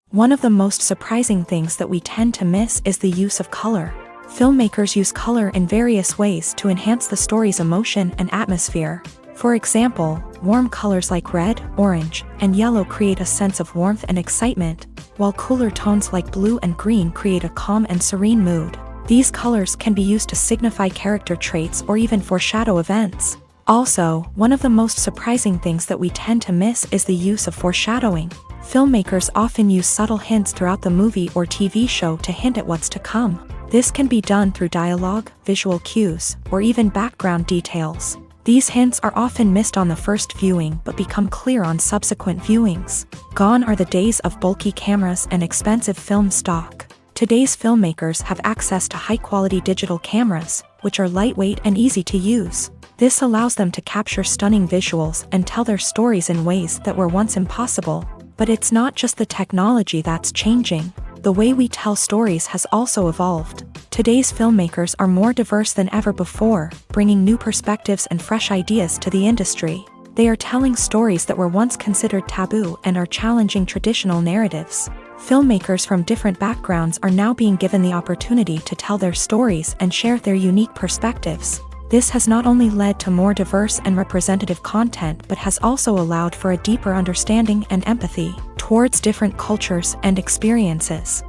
One of the most surprising things that we tend to miss is the use of color. Filmmakers use color in various ways to enhance the story's emotion and atmosphere. For example, warm colors like red, orange, and yellow create a sense of warmth and excitement, while cooler tones like blue and green create a calm and serene mood. These colors can be used to signify character traits or even foreshadow events. Also, one of the most surprising things that we tend to miss is the use of foreshadowing. Filmmakers often use subtle hints throughout the movie or TV show to hint at what's to come. This can be done through dialogue, visual cues, or even background details. These hints are often missed on the first viewing but become clear on subsequent viewings. Gone are the days of bulky cameras and expensive film stock. Today's filmmakers have access to high-quality digital cameras, which are lightweight and easy to use. This allows them to capture stunning visuals and tell their stories in ways that were once impossible. But it's not just the technology that's changing. The way we tell stories has also evolved. Today's filmmakers are more diverse than ever before, bringing new perspectives and fresh ideas to the industry. They are telling stories that were once considered taboo and are challenging traditional narratives. Filmmakers from different backgrounds are now being given the opportunity to tell their stories and share their unique perspectives. This has not only led to more diverse and representative content but has also allowed for a deeper understanding and empathy towards different cultures and experiences.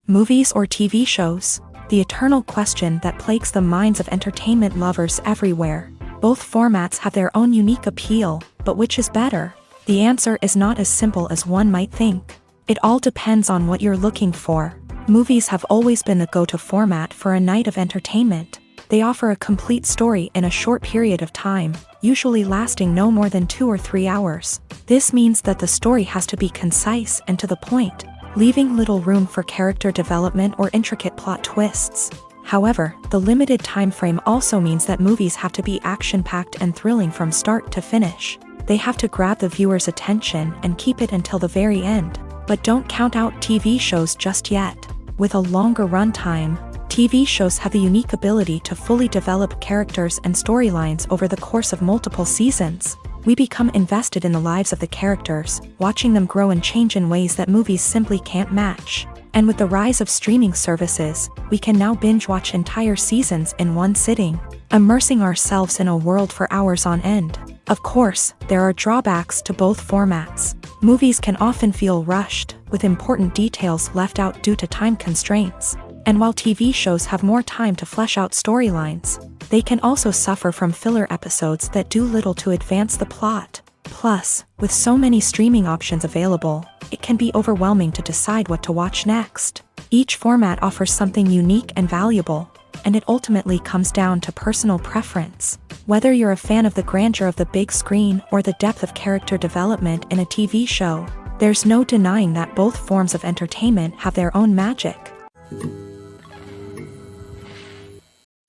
Movies or TV shows? The eternal question that plagues the minds of entertainment lovers everywhere. Both formats have their own unique appeal, but which is better? The answer is not as simple as one might think. It all depends on what you're looking for. Movies have always been the go-to format for a night of entertainment. They offer a complete story in a short period of time, usually lasting no more than 2 or 3 hours. This means that the story has to be concise and to the point, leaving little room for character development or intricate plot twists. However, the limited time frame also means that movies have to be action-packed and thrilling from start to finish. They have to grab the viewer's attention and keep it until the very end. But don't count out TV shows just yet. With a longer runtime, TV shows have the unique ability to fully develop characters and storylines over the course of multiple seasons. We become invested in the lives of the characters, watching them grow and change in ways that movies simply can't match. And with the rise of streaming services, we can now binge-watch entire seasons in one sitting, immersing ourselves in a world for hours on end. Of course, there are drawbacks to both formats. Movies can often feel rushed, with important details left out due to time constraints. And while TV shows have more time to flesh out storylines, they can also suffer from filler episodes that do little to advance the plot. Plus, with so many streaming options available, it can be overwhelming to decide what to watch next. Each format offers something unique and valuable, and it ultimately comes down to personal preference. Whether you're a fan of the grandeur of the big screen or the depth of character development in a TV show, there's no denying that both forms of entertainment have their own magic.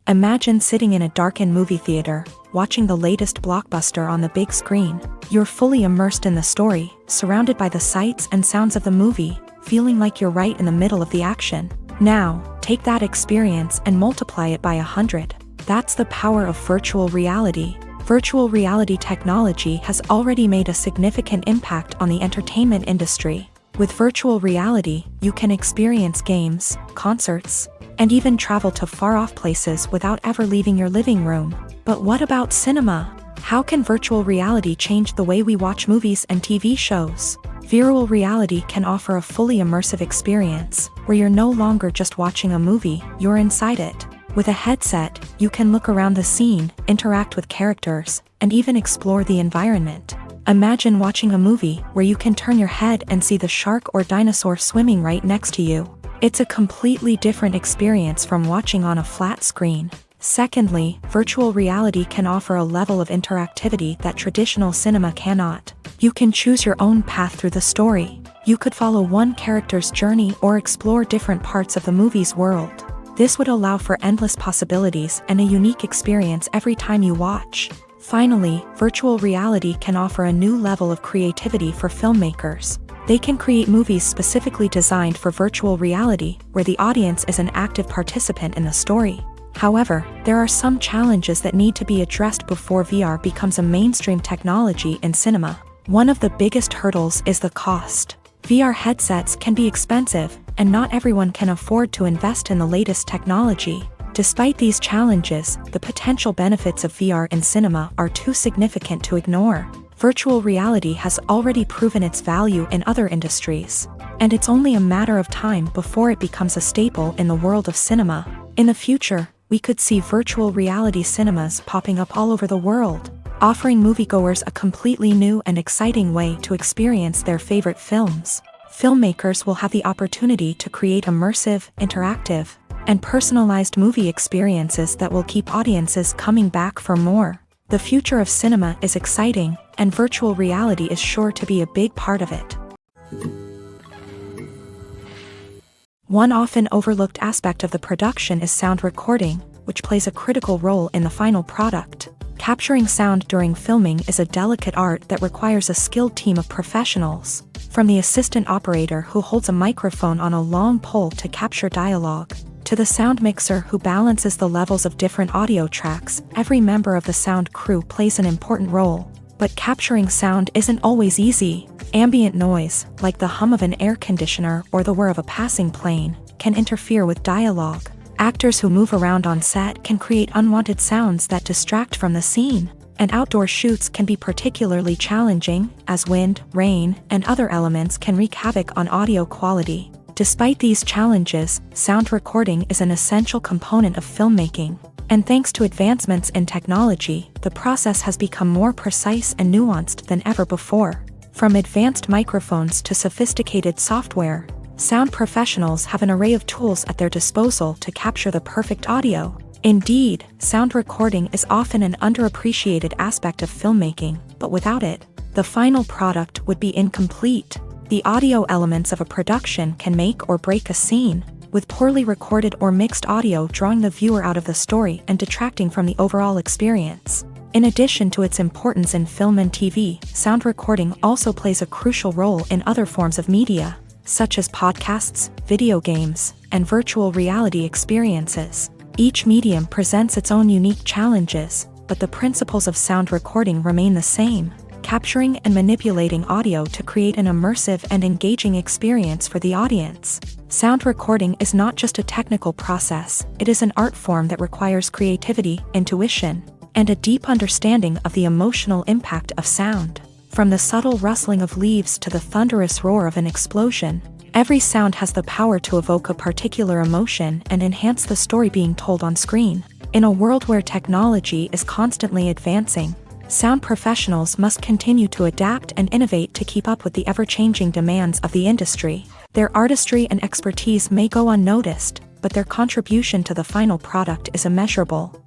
Imagine sitting in a darkened movie theater, watching the latest blockbuster on the big screen. You're fully immersed in the story, surrounded by the sights and sounds of the movie, feeling like you're right in the middle of the action. Now, take that experience and multiply it by 100. That's the power of virtual reality. Virtual reality technology has already made a significant impact on the entertainment industry. With virtual reality, you can experience games, concerts, and even travel to far-off places without ever leaving your living room. But what about cinema? How can virtual reality change the way we watch movies and TV shows? Virtual reality can offer a fully immersive experience, where you're no longer just watching a movie, you're inside it. With a headset, you can look around the scene, interact with characters, and even explore the environment. Imagine watching a movie where you can turn your head and see the shark or dinosaur swimming right next to you. It's a completely different experience from watching on a flat screen. Secondly, virtual reality can offer a level of interactivity that traditional cinema cannot. You can choose your own path through the story. You could follow one character's journey or explore different parts of the movie's world. This would allow for endless possibilities and a unique experience every time you watch. Finally, virtual reality can offer a new level of creativity for filmmakers. They can create movies specifically designed for virtual reality, where the audience is an active participant in the story. However, there are some challenges that need to be addressed before VR becomes a mainstream technology in cinema. One of the biggest hurdles is the cost. VR headsets can be expensive, and not everyone can afford to invest in the latest technology. Despite these challenges, the potential benefits of VR in cinema are too significant to ignore. Virtual reality has already proven its value in other industries, and it's only a matter of time before it becomes a staple in the world of cinema. In the future, we could see virtual reality cinemas popping up all over the world, offering moviegoers a completely new and exciting way to experience their favorite films. Filmmakers will have the opportunity to create immersive, interactive, and personalized movie experiences that will keep audiences coming back for more. The future of cinema is exciting, and virtual reality is sure to be a big part of it. One often overlooked aspect of the production is sound recording, which plays a critical role in the final product. Capturing sound during filming is a delicate art that requires a skilled team of professionals. From the assistant operator who holds a microphone on a long pole to capture dialogue, to the sound mixer who balances the levels of different audio tracks, every member of the sound crew plays an important role. But capturing sound isn't always easy. Ambient noise, like the hum of an air conditioner or the whir of a passing plane, can interfere with dialogue. Actors who move around on set can create unwanted sounds that distract from the scene. And outdoor shoots can be particularly challenging, as wind, rain, and other elements can wreak havoc on audio quality. Despite these challenges, sound recording is an essential component of filmmaking. And thanks to advancements in technology, the process has become more precise and nuanced than ever before. From advanced microphones to sophisticated software, sound professionals have an array of tools at their disposal to capture the perfect audio. Indeed, sound recording is often an underappreciated aspect of filmmaking, but without it, the final product would be incomplete. The audio elements of a production can make or break a scene, with poorly recorded or mixed audio drawing the viewer out of the story and detracting from the overall experience. In addition to its importance in film and TV, sound recording also plays a crucial role in other forms of media, such as podcasts, video games, and virtual reality experiences. Each medium presents its own unique challenges, but the principles of sound recording remain the same: capturing and manipulating audio to create an immersive and engaging experience for the audience. Sound recording is not just a technical process, it is an art form that requires creativity, intuition, and a deep understanding of the emotional impact of sound. From the subtle rustling of leaves to the thunderous roar of an explosion, every sound has the power to evoke a particular emotion and enhance the story being told on screen. In a world where technology is constantly advancing, sound professionals must continue to adapt and innovate to keep up with the ever-changing demands of the industry. Their artistry and expertise may go unnoticed, but their contribution to the final product is immeasurable.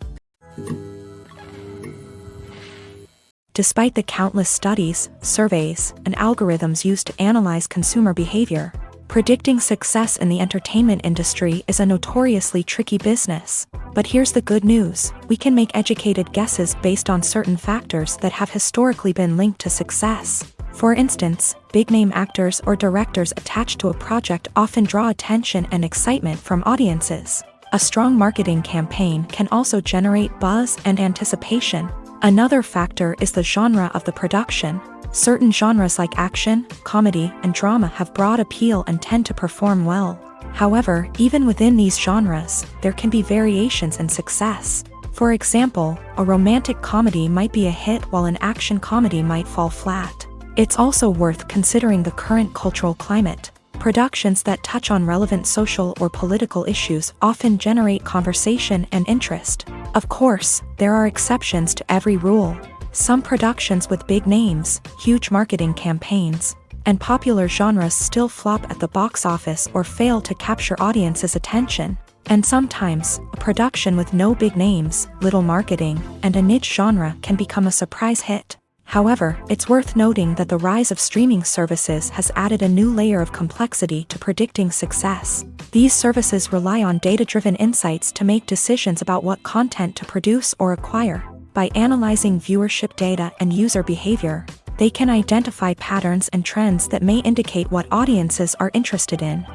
Despite the countless studies, surveys, and algorithms used to analyze consumer behavior, predicting success in the entertainment industry is a notoriously tricky business. But here's the good news: we can make educated guesses based on certain factors that have historically been linked to success. For instance, big-name actors or directors attached to a project often draw attention and excitement from audiences. A strong marketing campaign can also generate buzz and anticipation. Another factor is the genre of the production. Certain genres like action, comedy, and drama have broad appeal and tend to perform well. However, even within these genres, there can be variations in success. For example, a romantic comedy might be a hit while an action comedy might fall flat. It's also worth considering the current cultural climate. Productions that touch on relevant social or political issues often generate conversation and interest. Of course, there are exceptions to every rule. Some productions with big names, huge marketing campaigns, and popular genres still flop at the box office or fail to capture audiences' attention. And sometimes, a production with no big names, little marketing, and a niche genre can become a surprise hit. However, it's worth noting that the rise of streaming services has added a new layer of complexity to predicting success. These services rely on data-driven insights to make decisions about what content to produce or acquire. By analyzing viewership data and user behavior, they can identify patterns and trends that may indicate what audiences are interested in.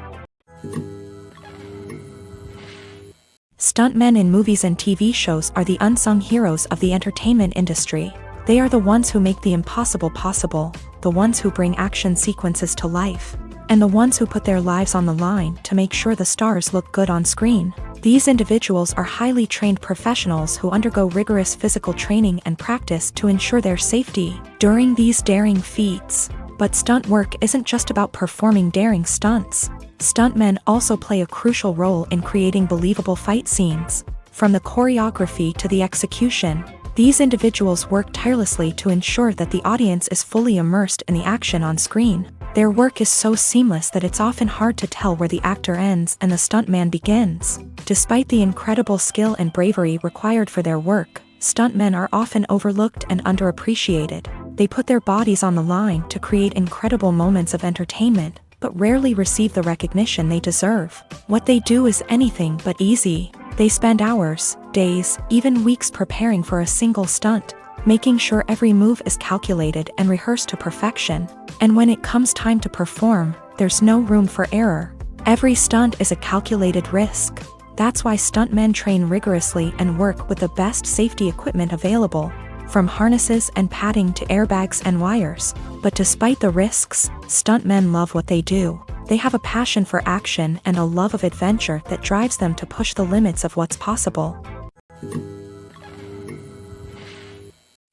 Stuntmen in movies and TV shows are the unsung heroes of the entertainment industry. They are the ones who make the impossible possible, the ones who bring action sequences to life, and the ones who put their lives on the line to make sure the stars look good on screen. These individuals are highly trained professionals who undergo rigorous physical training and practice to ensure their safety during these daring feats. But stunt work isn't just about performing daring stunts. Stuntmen also play a crucial role in creating believable fight scenes. From the choreography to the execution, these individuals work tirelessly to ensure that the audience is fully immersed in the action on screen. Their work is so seamless that it's often hard to tell where the actor ends and the stuntman begins. Despite the incredible skill and bravery required for their work, stuntmen are often overlooked and underappreciated. They put their bodies on the line to create incredible moments of entertainment, but rarely receive the recognition they deserve. What they do is anything but easy. They spend hours, days, even weeks preparing for a single stunt, making sure every move is calculated and rehearsed to perfection. And when it comes time to perform, there's no room for error. Every stunt is a calculated risk. That's why stuntmen train rigorously and work with the best safety equipment available, from harnesses and padding to airbags and wires. But despite the risks, stuntmen love what they do. They have a passion for action and a love of adventure that drives them to push the limits of what's possible.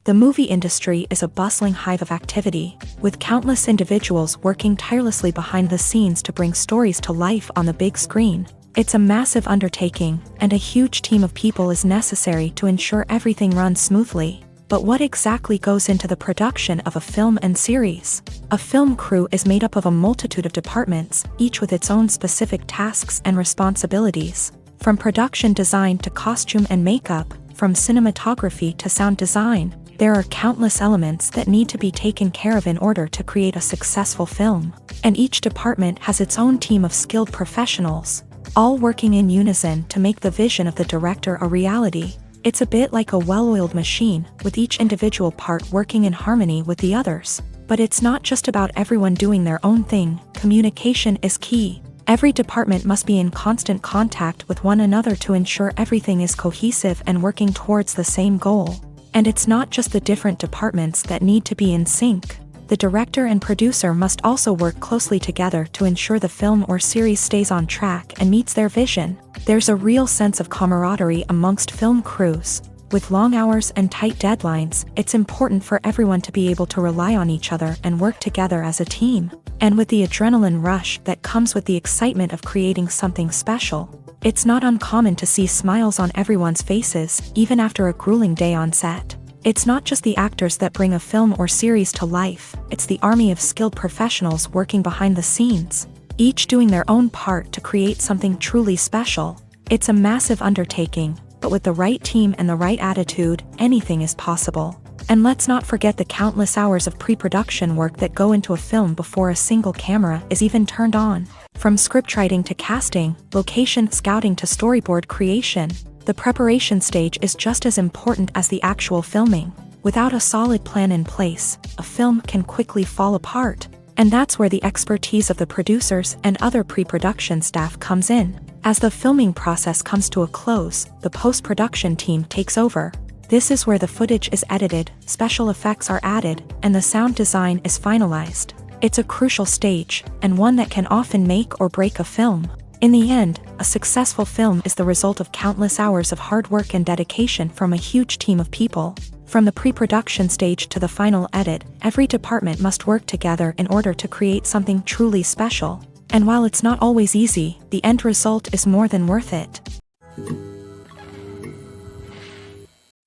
The movie industry is a bustling hive of activity, with countless individuals working tirelessly behind the scenes to bring stories to life on the big screen. It's a massive undertaking, and a huge team of people is necessary to ensure everything runs smoothly. But what exactly goes into the production of a film and series? A film crew is made up of a multitude of departments, each with its own specific tasks and responsibilities. From production design to costume and makeup, from cinematography to sound design, there are countless elements that need to be taken care of in order to create a successful film. And each department has its own team of skilled professionals, all working in unison to make the vision of the director a reality. It's a bit like a well-oiled machine, with each individual part working in harmony with the others. But it's not just about everyone doing their own thing. Communication is key. Every department must be in constant contact with one another to ensure everything is cohesive and working towards the same goal. And it's not just the different departments that need to be in sync. The director and producer must also work closely together to ensure the film or series stays on track and meets their vision. There's a real sense of camaraderie amongst film crews. With long hours and tight deadlines, it's important for everyone to be able to rely on each other and work together as a team. And with the adrenaline rush that comes with the excitement of creating something special, it's not uncommon to see smiles on everyone's faces, even after a grueling day on set. It's not just the actors that bring a film or series to life, it's the army of skilled professionals working behind the scenes, each doing their own part to create something truly special. It's a massive undertaking, but with the right team and the right attitude, anything is possible. And let's not forget the countless hours of pre-production work that go into a film before a single camera is even turned on. From scriptwriting to casting, location scouting to storyboard creation, the preparation stage is just as important as the actual filming. Without a solid plan in place, a film can quickly fall apart. And that's where the expertise of the producers and other pre-production staff comes in. As the filming process comes to a close, the post-production team takes over. This is where the footage is edited, special effects are added, and the sound design is finalized. It's a crucial stage, and one that can often make or break a film. In the end, a successful film is the result of countless hours of hard work and dedication from a huge team of people. From the pre-production stage to the final edit, every department must work together in order to create something truly special. And while it's not always easy, the end result is more than worth it.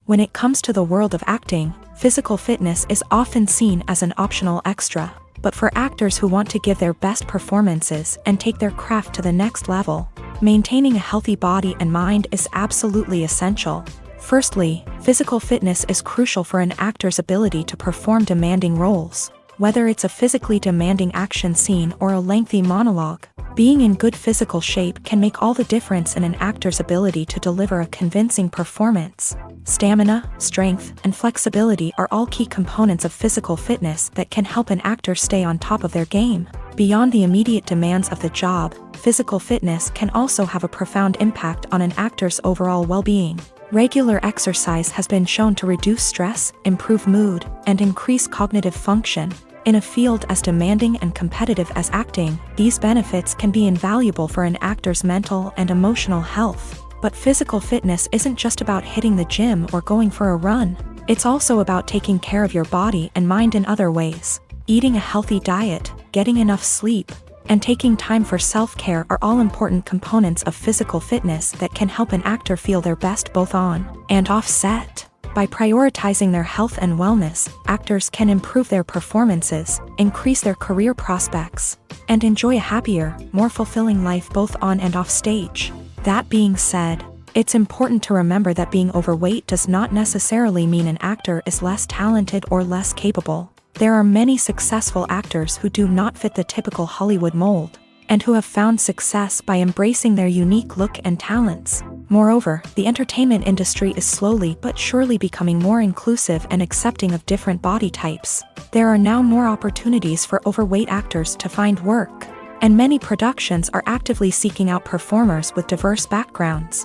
When it comes to the world of acting, physical fitness is often seen as an optional extra. But for actors who want to give their best performances and take their craft to the next level, maintaining a healthy body and mind is absolutely essential. Firstly, physical fitness is crucial for an actor's ability to perform demanding roles. Whether it's a physically demanding action scene or a lengthy monologue, being in good physical shape can make all the difference in an actor's ability to deliver a convincing performance. Stamina, strength, and flexibility are all key components of physical fitness that can help an actor stay on top of their game. Beyond the immediate demands of the job, physical fitness can also have a profound impact on an actor's overall well-being. Regular exercise has been shown to reduce stress, improve mood, and increase cognitive function. In a field as demanding and competitive as acting, these benefits can be invaluable for an actor's mental and emotional health. But physical fitness isn't just about hitting the gym or going for a run. It's also about taking care of your body and mind in other ways. Eating a healthy diet, getting enough sleep, and taking time for self-care are all important components of physical fitness that can help an actor feel their best both on and off set. By prioritizing their health and wellness, actors can improve their performances, increase their career prospects, and enjoy a happier, more fulfilling life both on and off stage. That being said, it's important to remember that being overweight does not necessarily mean an actor is less talented or less capable. There are many successful actors who do not fit the typical Hollywood mold, and who have found success by embracing their unique look and talents. Moreover, the entertainment industry is slowly but surely becoming more inclusive and accepting of different body types. There are now more opportunities for overweight actors to find work, and many productions are actively seeking out performers with diverse backgrounds.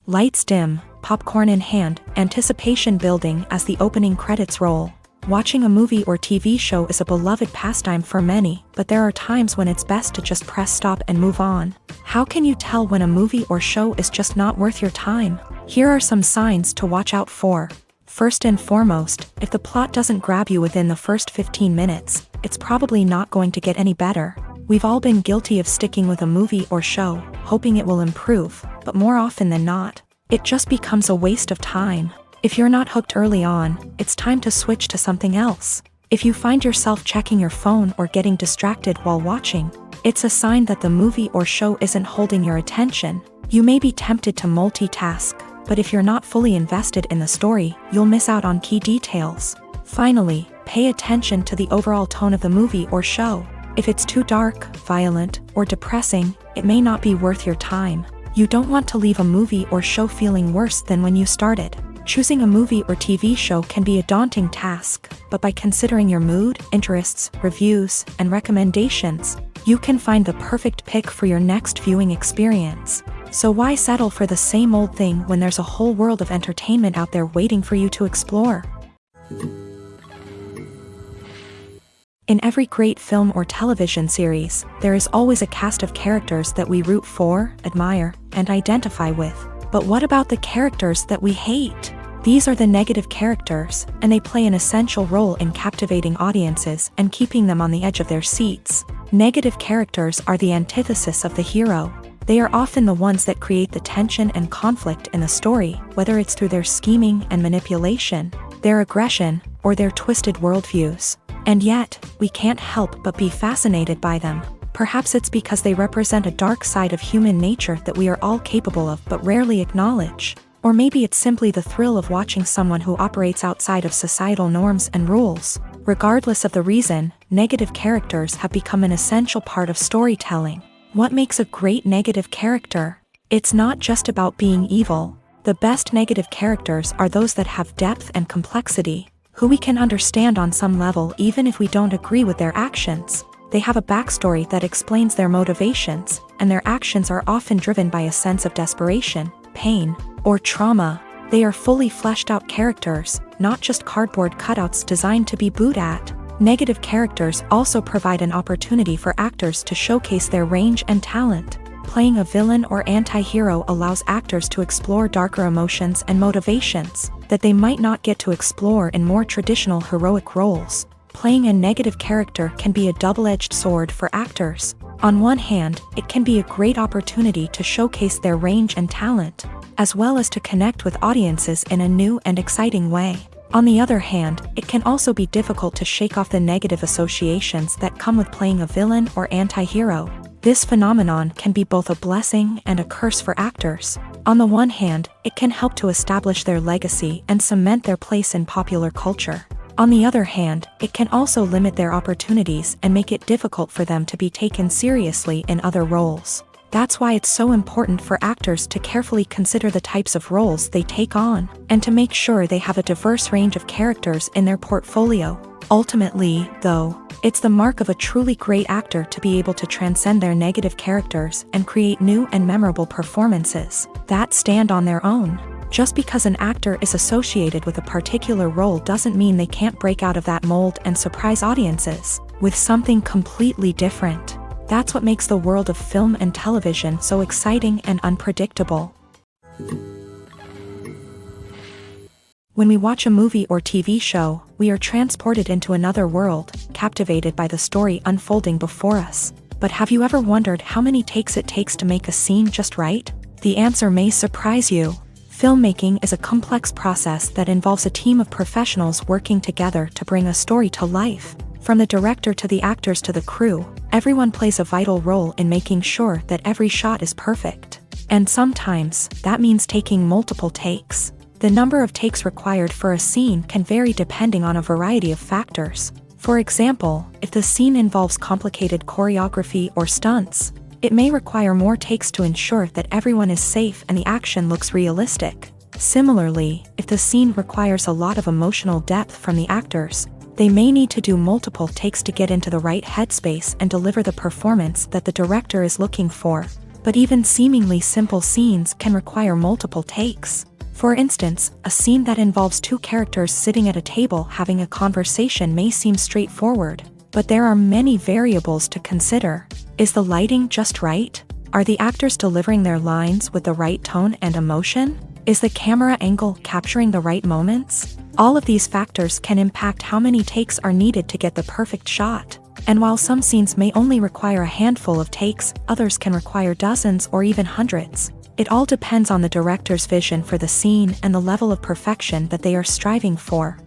Lights dim, popcorn in hand, anticipation building as the opening credits roll. Watching a movie or TV show is a beloved pastime for many, but there are times when it's best to just press stop and move on. How can you tell when a movie or show is just not worth your time? Here are some signs to watch out for. First and foremost, if the plot doesn't grab you within the first 15 minutes, it's probably not going to get any better. We've all been guilty of sticking with a movie or show, hoping it will improve, but more often than not, it just becomes a waste of time. If you're not hooked early on, it's time to switch to something else. If you find yourself checking your phone or getting distracted while watching, it's a sign that the movie or show isn't holding your attention. You may be tempted to multitask, but if you're not fully invested in the story, you'll miss out on key details. Finally, pay attention to the overall tone of the movie or show. If it's too dark, violent, or depressing, it may not be worth your time. You don't want to leave a movie or show feeling worse than when you started. Choosing a movie or TV show can be a daunting task, but by considering your mood, interests, reviews, and recommendations, you can find the perfect pick for your next viewing experience. So why settle for the same old thing when there's a whole world of entertainment out there waiting for you to explore? In every great film or television series, there is always a cast of characters that we root for, admire, and identify with. But what about the characters that we hate? These are the negative characters, and they play an essential role in captivating audiences and keeping them on the edge of their seats. Negative characters are the antithesis of the hero. They are often the ones that create the tension and conflict in the story, whether it's through their scheming and manipulation, their aggression, or their twisted worldviews. And yet, we can't help but be fascinated by them. Perhaps it's because they represent a dark side of human nature that we are all capable of but rarely acknowledge. Or maybe it's simply the thrill of watching someone who operates outside of societal norms and rules. Regardless of the reason, negative characters have become an essential part of storytelling. What makes a great negative character? It's not just about being evil. The best negative characters are those that have depth and complexity, who we can understand on some level even if we don't agree with their actions. They have a backstory that explains their motivations, and their actions are often driven by a sense of desperation, pain, or trauma. They are fully fleshed out characters, not just cardboard cutouts designed to be booed at. Negative characters also provide an opportunity for actors to showcase their range and talent. Playing a villain or anti-hero allows actors to explore darker emotions and motivations that they might not get to explore in more traditional heroic roles. Playing a negative character can be a double-edged sword for actors. On one hand, it can be a great opportunity to showcase their range and talent, as well as to connect with audiences in a new and exciting way. On the other hand, it can also be difficult to shake off the negative associations that come with playing a villain or anti-hero. This phenomenon can be both a blessing and a curse for actors. On the one hand, it can help to establish their legacy and cement their place in popular culture. On the other hand, it can also limit their opportunities and make it difficult for them to be taken seriously in other roles. That's why it's so important for actors to carefully consider the types of roles they take on, and to make sure they have a diverse range of characters in their portfolio. Ultimately, though, it's the mark of a truly great actor to be able to transcend their negative characters and create new and memorable performances that stand on their own. Just because an actor is associated with a particular role doesn't mean they can't break out of that mold and surprise audiences with something completely different. That's what makes the world of film and television so exciting and unpredictable. When we watch a movie or TV show, we are transported into another world, captivated by the story unfolding before us. But have you ever wondered how many takes it takes to make a scene just right? The answer may surprise you. Filmmaking is a complex process that involves a team of professionals working together to bring a story to life. From the director to the actors to the crew, everyone plays a vital role in making sure that every shot is perfect. And sometimes, that means taking multiple takes. The number of takes required for a scene can vary depending on a variety of factors. For example, if the scene involves complicated choreography or stunts, it may require more takes to ensure that everyone is safe and the action looks realistic. Similarly, if the scene requires a lot of emotional depth from the actors, they may need to do multiple takes to get into the right headspace and deliver the performance that the director is looking for. But even seemingly simple scenes can require multiple takes. For instance, a scene that involves two characters sitting at a table having a conversation may seem straightforward, but there are many variables to consider. Is the lighting just right? Are the actors delivering their lines with the right tone and emotion? Is the camera angle capturing the right moments? All of these factors can impact how many takes are needed to get the perfect shot. And while some scenes may only require a handful of takes, others can require dozens or even hundreds. It all depends on the director's vision for the scene and the level of perfection that they are striving for.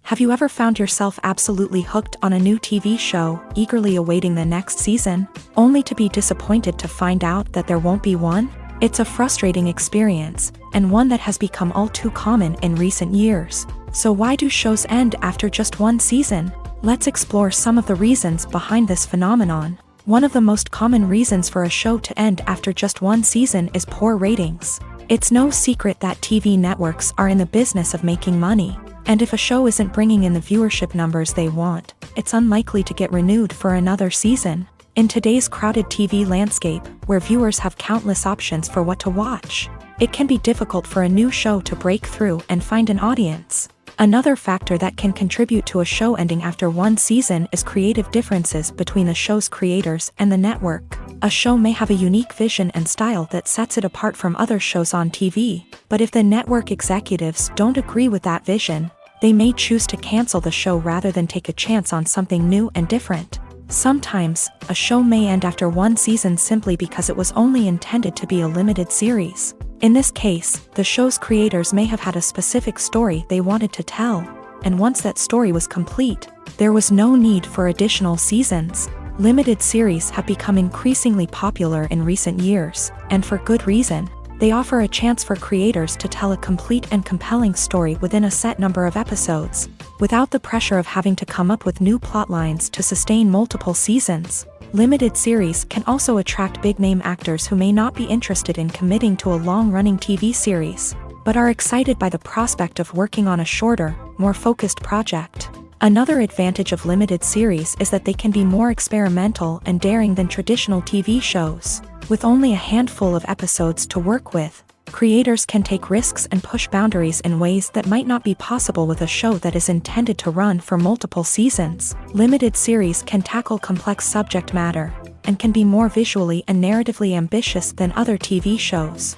Have you ever found yourself absolutely hooked on a new TV show, eagerly awaiting the next season, only to be disappointed to find out that there won't be one? It's a frustrating experience, and one that has become all too common in recent years. So why do shows end after just one season? Let's explore some of the reasons behind this phenomenon. One of the most common reasons for a show to end after just one season is poor ratings. It's no secret that TV networks are in the business of making money, and if a show isn't bringing in the viewership numbers they want, it's unlikely to get renewed for another season. In today's crowded TV landscape, where viewers have countless options for what to watch, it can be difficult for a new show to break through and find an audience. Another factor that can contribute to a show ending after one season is creative differences between the show's creators and the network. A show may have a unique vision and style that sets it apart from other shows on TV, but if the network executives don't agree with that vision, they may choose to cancel the show rather than take a chance on something new and different. Sometimes, a show may end after one season simply because it was only intended to be a limited series. In this case, the show's creators may have had a specific story they wanted to tell, and once that story was complete, there was no need for additional seasons. Limited series have become increasingly popular in recent years, and for good reason. They offer a chance for creators to tell a complete and compelling story within a set number of episodes, without the pressure of having to come up with new plotlines to sustain multiple seasons. Limited series can also attract big-name actors who may not be interested in committing to a long-running TV series, but are excited by the prospect of working on a shorter, more focused project. Another advantage of limited series is that they can be more experimental and daring than traditional TV shows. With only a handful of episodes to work with, creators can take risks and push boundaries in ways that might not be possible with a show that is intended to run for multiple seasons. Limited series can tackle complex subject matter, and can be more visually and narratively ambitious than other TV shows.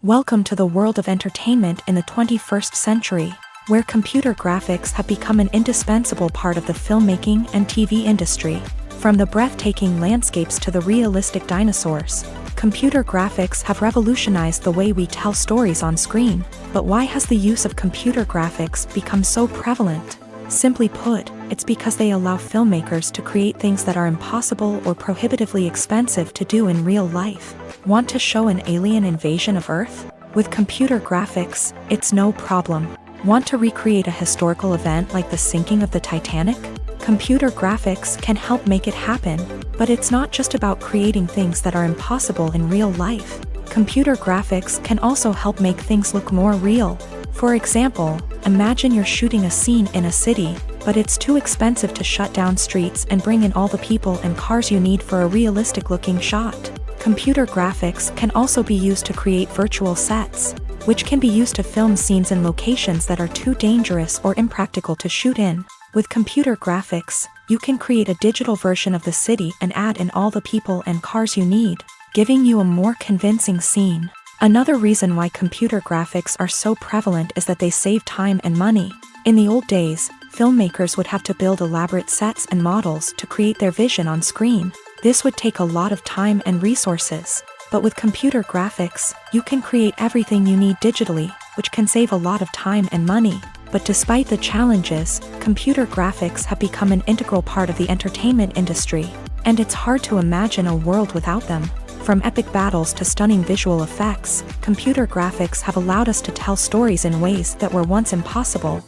Welcome to the world of entertainment in the 21st century, where computer graphics have become an indispensable part of the filmmaking and TV industry. From the breathtaking landscapes to the realistic dinosaurs, Computer graphics have revolutionized the way we tell stories on screen, but why has the use of computer graphics become so prevalent? Simply put, it's because they allow filmmakers to create things that are impossible or prohibitively expensive to do in real life. Want to show an alien invasion of Earth? With computer graphics, it's no problem. Want to recreate a historical event like the sinking of the Titanic? Computer graphics can help make it happen, but it's not just about creating things that are impossible in real life. Computer graphics can also help make things look more real. For example, imagine you're shooting a scene in a city, but it's too expensive to shut down streets and bring in all the people and cars you need for a realistic-looking shot. Computer graphics can also be used to create virtual sets, which can be used to film scenes in locations that are too dangerous or impractical to shoot in. With computer graphics, you can create a digital version of the city and add in all the people and cars you need, giving you a more convincing scene. Another reason why computer graphics are so prevalent is that they save time and money. In the old days, filmmakers would have to build elaborate sets and models to create their vision on screen. This would take a lot of time and resources. But with computer graphics, you can create everything you need digitally, which can save a lot of time and money. But despite the challenges, computer graphics have become an integral part of the entertainment industry, and it's hard to imagine a world without them. From epic battles to stunning visual effects, computer graphics have allowed us to tell stories in ways that were once impossible.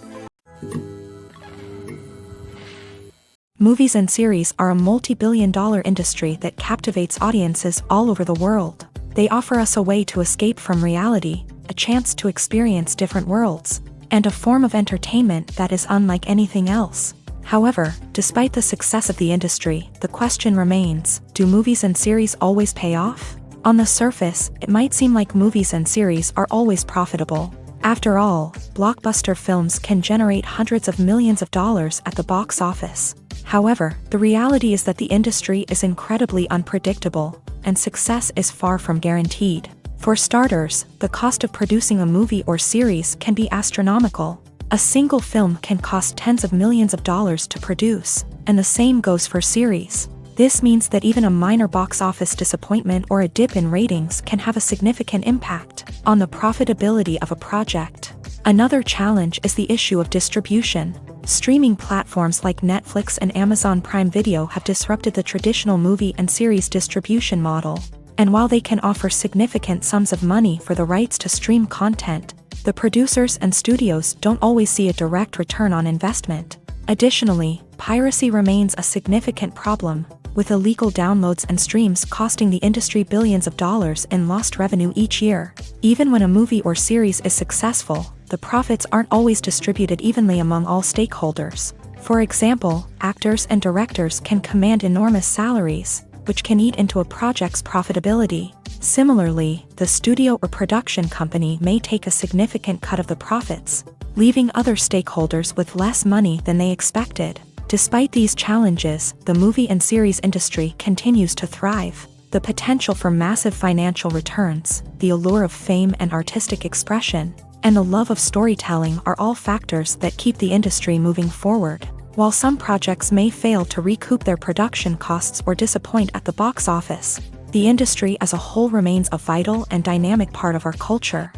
Movies and series are a multi-billion-dollar industry that captivates audiences all over the world. They offer us a way to escape from reality, a chance to experience different worlds, and a form of entertainment that is unlike anything else. However, despite the success of the industry, the question remains, do movies and series always pay off? On the surface, it might seem like movies and series are always profitable. After all, blockbuster films can generate hundreds of millions of dollars at the box office. However, the reality is that the industry is incredibly unpredictable, and success is far from guaranteed. For starters, the cost of producing a movie or series can be astronomical. A single film can cost tens of millions of dollars to produce, and the same goes for series. This means that even a minor box office disappointment or a dip in ratings can have a significant impact on the profitability of a project. Another challenge is the issue of distribution. Streaming platforms like Netflix and Amazon Prime Video have disrupted the traditional movie and series distribution model. And while they can offer significant sums of money for the rights to stream content, the producers and studios don't always see a direct return on investment. Additionally, piracy remains a significant problem, with illegal downloads and streams costing the industry billions of dollars in lost revenue each year. Even when a movie or series is successful, the profits aren't always distributed evenly among all stakeholders. For example, actors and directors can command enormous salaries, which can eat into a project's profitability. Similarly, the studio or production company may take a significant cut of the profits, leaving other stakeholders with less money than they expected. Despite these challenges, the movie and series industry continues to thrive. The potential for massive financial returns, the allure of fame and artistic expression, and the love of storytelling are all factors that keep the industry moving forward. While some projects may fail to recoup their production costs or disappoint at the box office, the industry as a whole remains a vital and dynamic part of our culture.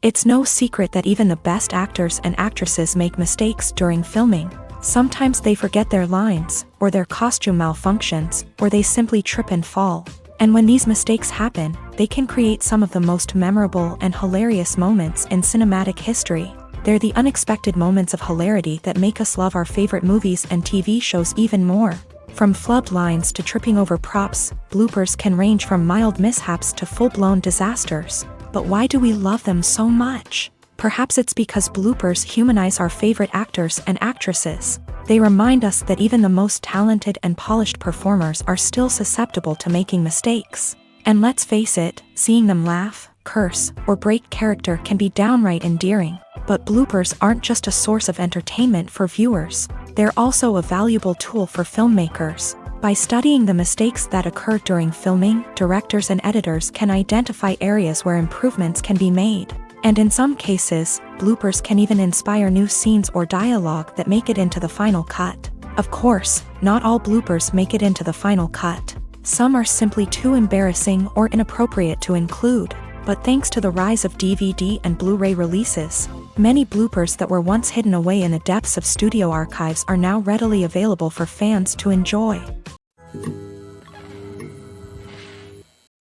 It's no secret that even the best actors and actresses make mistakes during filming. Sometimes they forget their lines, or their costume malfunctions, or they simply trip and fall. And when these mistakes happen, they can create some of the most memorable and hilarious moments in cinematic history. They're the unexpected moments of hilarity that make us love our favorite movies and TV shows even more. From flubbed lines to tripping over props, bloopers can range from mild mishaps to full-blown disasters. But why do we love them so much? Perhaps it's because bloopers humanize our favorite actors and actresses. They remind us that even the most talented and polished performers are still susceptible to making mistakes. And let's face it, seeing them laugh, curse, or break character can be downright endearing. But bloopers aren't just a source of entertainment for viewers. They're also a valuable tool for filmmakers. By studying the mistakes that occur during filming, directors and editors can identify areas where improvements can be made. And in some cases, bloopers can even inspire new scenes or dialogue that make it into the final cut. Of course, not all bloopers make it into the final cut. Some are simply too embarrassing or inappropriate to include. But thanks to the rise of DVD and Blu-ray releases, many bloopers that were once hidden away in the depths of studio archives are now readily available for fans to enjoy.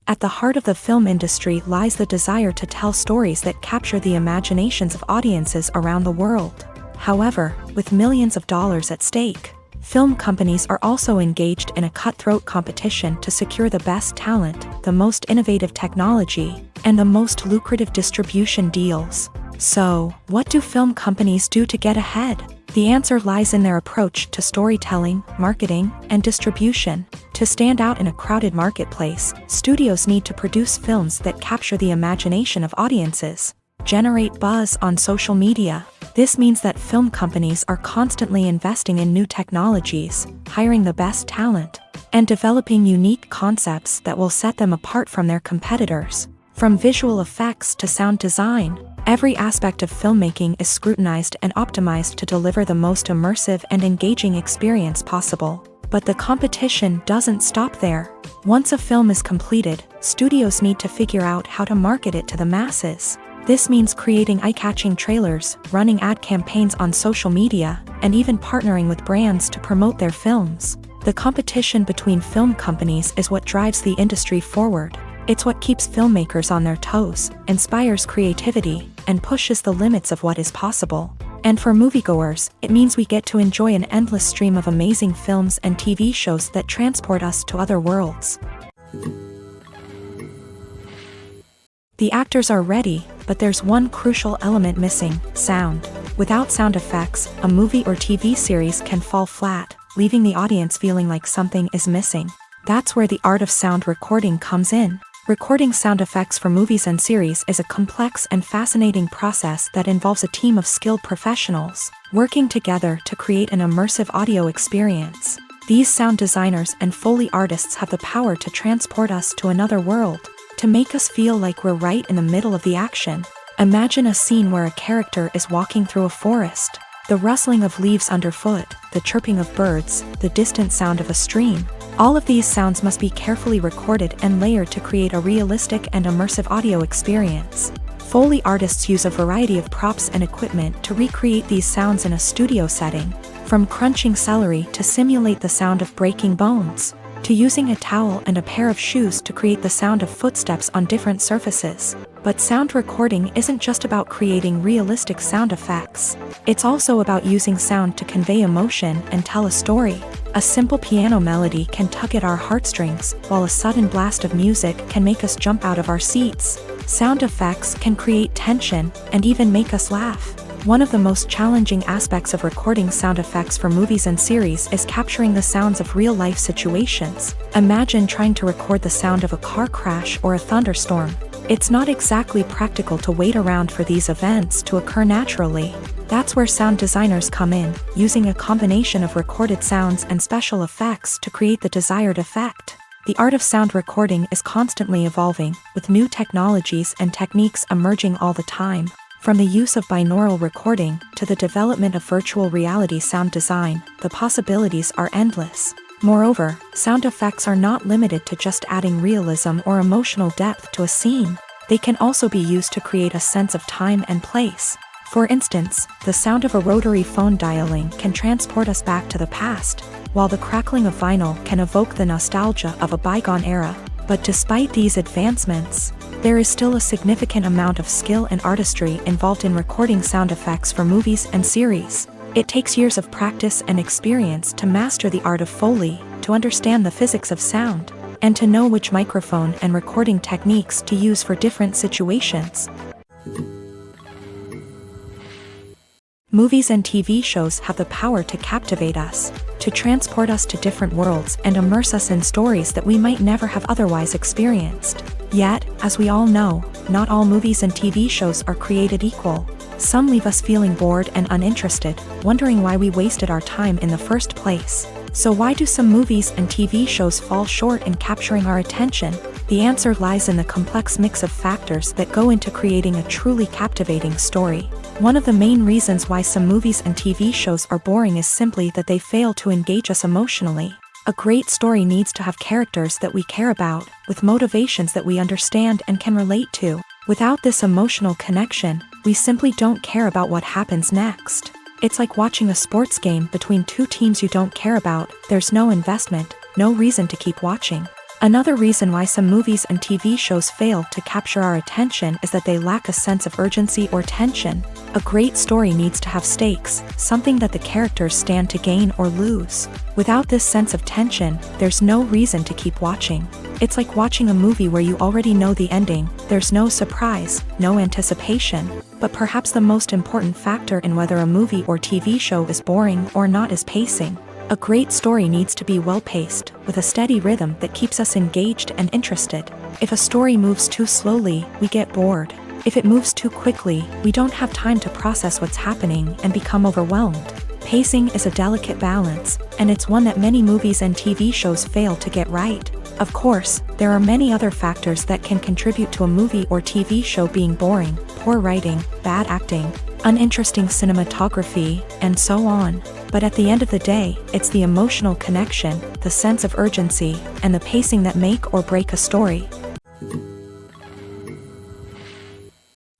At the heart of the film industry lies the desire to tell stories that capture the imaginations of audiences around the world. However, with millions of dollars at stake, film companies are also engaged in a cutthroat competition to secure the best talent, the most innovative technology, and the most lucrative distribution deals. So, what do film companies do to get ahead? The answer lies in their approach to storytelling, marketing, and distribution. To stand out in a crowded marketplace, studios need to produce films that capture the imagination of audiences, generate buzz on social media. This means that film companies are constantly investing in new technologies, hiring the best talent, and developing unique concepts that will set them apart from their competitors. From visual effects to sound design, every aspect of filmmaking is scrutinized and optimized to deliver the most immersive and engaging experience possible. But the competition doesn't stop there. Once a film is completed, studios need to figure out how to market it to the masses. This means creating eye-catching trailers, running ad campaigns on social media, and even partnering with brands to promote their films. The competition between film companies is what drives the industry forward. It's what keeps filmmakers on their toes, inspires creativity, and pushes the limits of what is possible. And for moviegoers, it means we get to enjoy an endless stream of amazing films and TV shows that transport us to other worlds. The actors are ready, but there's one crucial element missing: sound. Without sound effects, a movie or TV series can fall flat, leaving the audience feeling like something is missing. That's where the art of sound recording comes in. Recording sound effects for movies and series is a complex and fascinating process that involves a team of skilled professionals working together to create an immersive audio experience. These sound designers and Foley artists have the power to transport us to another world, to make us feel like we're right in the middle of the action. Imagine a scene where a character is walking through a forest. The rustling of leaves underfoot, the chirping of birds, the distant sound of a stream. All of these sounds must be carefully recorded and layered to create a realistic and immersive audio experience. Foley artists use a variety of props and equipment to recreate these sounds in a studio setting, from crunching celery to simulate the sound of breaking bones, to using a towel and a pair of shoes to create the sound of footsteps on different surfaces. But sound recording isn't just about creating realistic sound effects. It's also about using sound to convey emotion and tell a story. A simple piano melody can tug at our heartstrings, while a sudden blast of music can make us jump out of our seats. Sound effects can create tension and even make us laugh. One of the most challenging aspects of recording sound effects for movies and series is capturing the sounds of real-life situations. Imagine trying to record the sound of a car crash or a thunderstorm. It's not exactly practical to wait around for these events to occur naturally. That's where sound designers come in, using a combination of recorded sounds and special effects to create the desired effect. The art of sound recording is constantly evolving, with new technologies and techniques emerging all the time. From the use of binaural recording to the development of virtual reality sound design, the possibilities are endless. Moreover, sound effects are not limited to just adding realism or emotional depth to a scene. They can also be used to create a sense of time and place. For instance, the sound of a rotary phone dialing can transport us back to the past, while the crackling of vinyl can evoke the nostalgia of a bygone era. But despite these advancements, there is still a significant amount of skill and artistry involved in recording sound effects for movies and series. It takes years of practice and experience to master the art of Foley, to understand the physics of sound, and to know which microphone and recording techniques to use for different situations. Movies and TV shows have the power to captivate us, to transport us to different worlds and immerse us in stories that we might never have otherwise experienced. Yet, as we all know, not all movies and TV shows are created equal. Some leave us feeling bored and uninterested, wondering why we wasted our time in the first place. So why do some movies and TV shows fall short in capturing our attention? The answer lies in the complex mix of factors that go into creating a truly captivating story. One of the main reasons why some movies and TV shows are boring is simply that they fail to engage us emotionally. A great story needs to have characters that we care about, with motivations that we understand and can relate to. Without this emotional connection, we simply don't care about what happens next. It's like watching a sports game between two teams you don't care about. There's no investment, no reason to keep watching. Another reason why some movies and TV shows fail to capture our attention is that they lack a sense of urgency or tension. A great story needs to have stakes, something that the characters stand to gain or lose. Without this sense of tension, there's no reason to keep watching. It's like watching a movie where you already know the ending. There's no surprise, no anticipation. But perhaps the most important factor in whether a movie or TV show is boring or not is pacing. A great story needs to be well-paced, with a steady rhythm that keeps us engaged and interested. If a story moves too slowly, we get bored. If it moves too quickly, we don't have time to process what's happening and become overwhelmed. Pacing is a delicate balance, and it's one that many movies and TV shows fail to get right. Of course, there are many other factors that can contribute to a movie or TV show being boring: poor writing, bad acting, uninteresting cinematography, and so on. But at the end of the day, it's the emotional connection, the sense of urgency, and the pacing that make or break a story.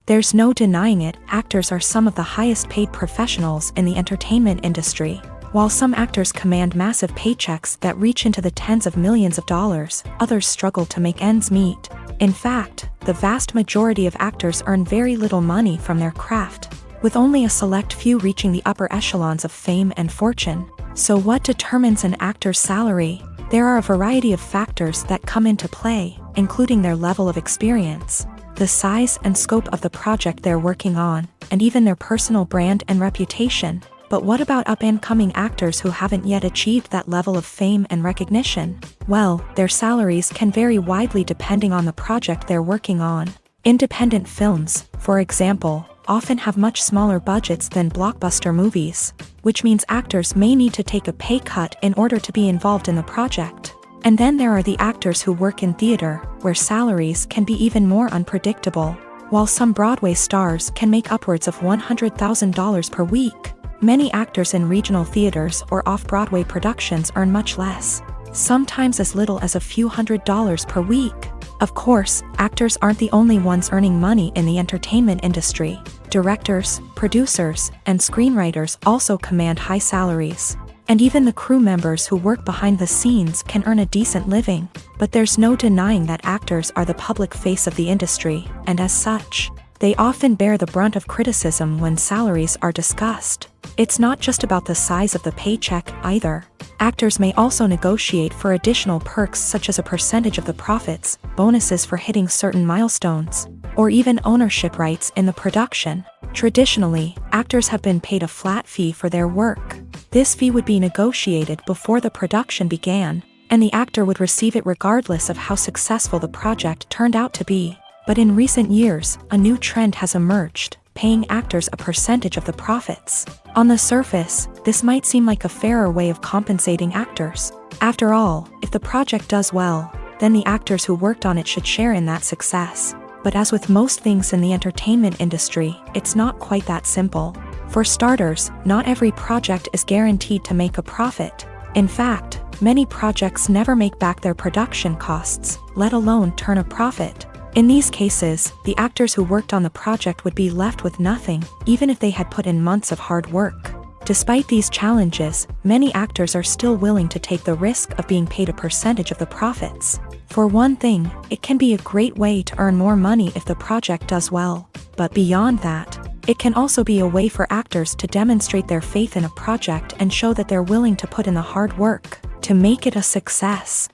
There's no denying it, actors are some of the highest paid professionals in the entertainment industry. While some actors command massive paychecks that reach into the tens of millions of dollars, others struggle to make ends meet. In fact, the vast majority of actors earn very little money from their craft, with only a select few reaching the upper echelons of fame and fortune. So what determines an actor's salary? There are a variety of factors that come into play, including their level of experience, the size and scope of the project they're working on, and even their personal brand and reputation. But what about up-and-coming actors who haven't yet achieved that level of fame and recognition? Well, their salaries can vary widely depending on the project they're working on. Independent films, for example, often have much smaller budgets than blockbuster movies, which means actors may need to take a pay cut in order to be involved in the project. And then there are the actors who work in theater, where salaries can be even more unpredictable. While some Broadway stars can make upwards of $100,000 per week, many actors in regional theaters or off-Broadway productions earn much less, sometimes as little as a few $100s per week. Of course, actors aren't the only ones earning money in the entertainment industry. Directors, producers, and screenwriters also command high salaries. And even the crew members who work behind the scenes can earn a decent living. But there's no denying that actors are the public face of the industry, and as such, they often bear the brunt of criticism when salaries are discussed. It's not just about the size of the paycheck, either. Actors may also negotiate for additional perks such as a percentage of the profits, bonuses for hitting certain milestones, or even ownership rights in the production. Traditionally, actors have been paid a flat fee for their work. This fee would be negotiated before the production began, and the actor would receive it regardless of how successful the project turned out to be. But in recent years, a new trend has emerged, paying actors a percentage of the profits. On the surface, this might seem like a fairer way of compensating actors. After all, if the project does well, then the actors who worked on it should share in that success. But as with most things in the entertainment industry, it's not quite that simple. For starters, not every project is guaranteed to make a profit. In fact, many projects never make back their production costs, let alone turn a profit. In these cases, the actors who worked on the project would be left with nothing, even if they had put in months of hard work. Despite these challenges, many actors are still willing to take the risk of being paid a percentage of the profits. For one thing, it can be a great way to earn more money if the project does well. But beyond that, it can also be a way for actors to demonstrate their faith in a project and show that they're willing to put in the hard work to make it a success.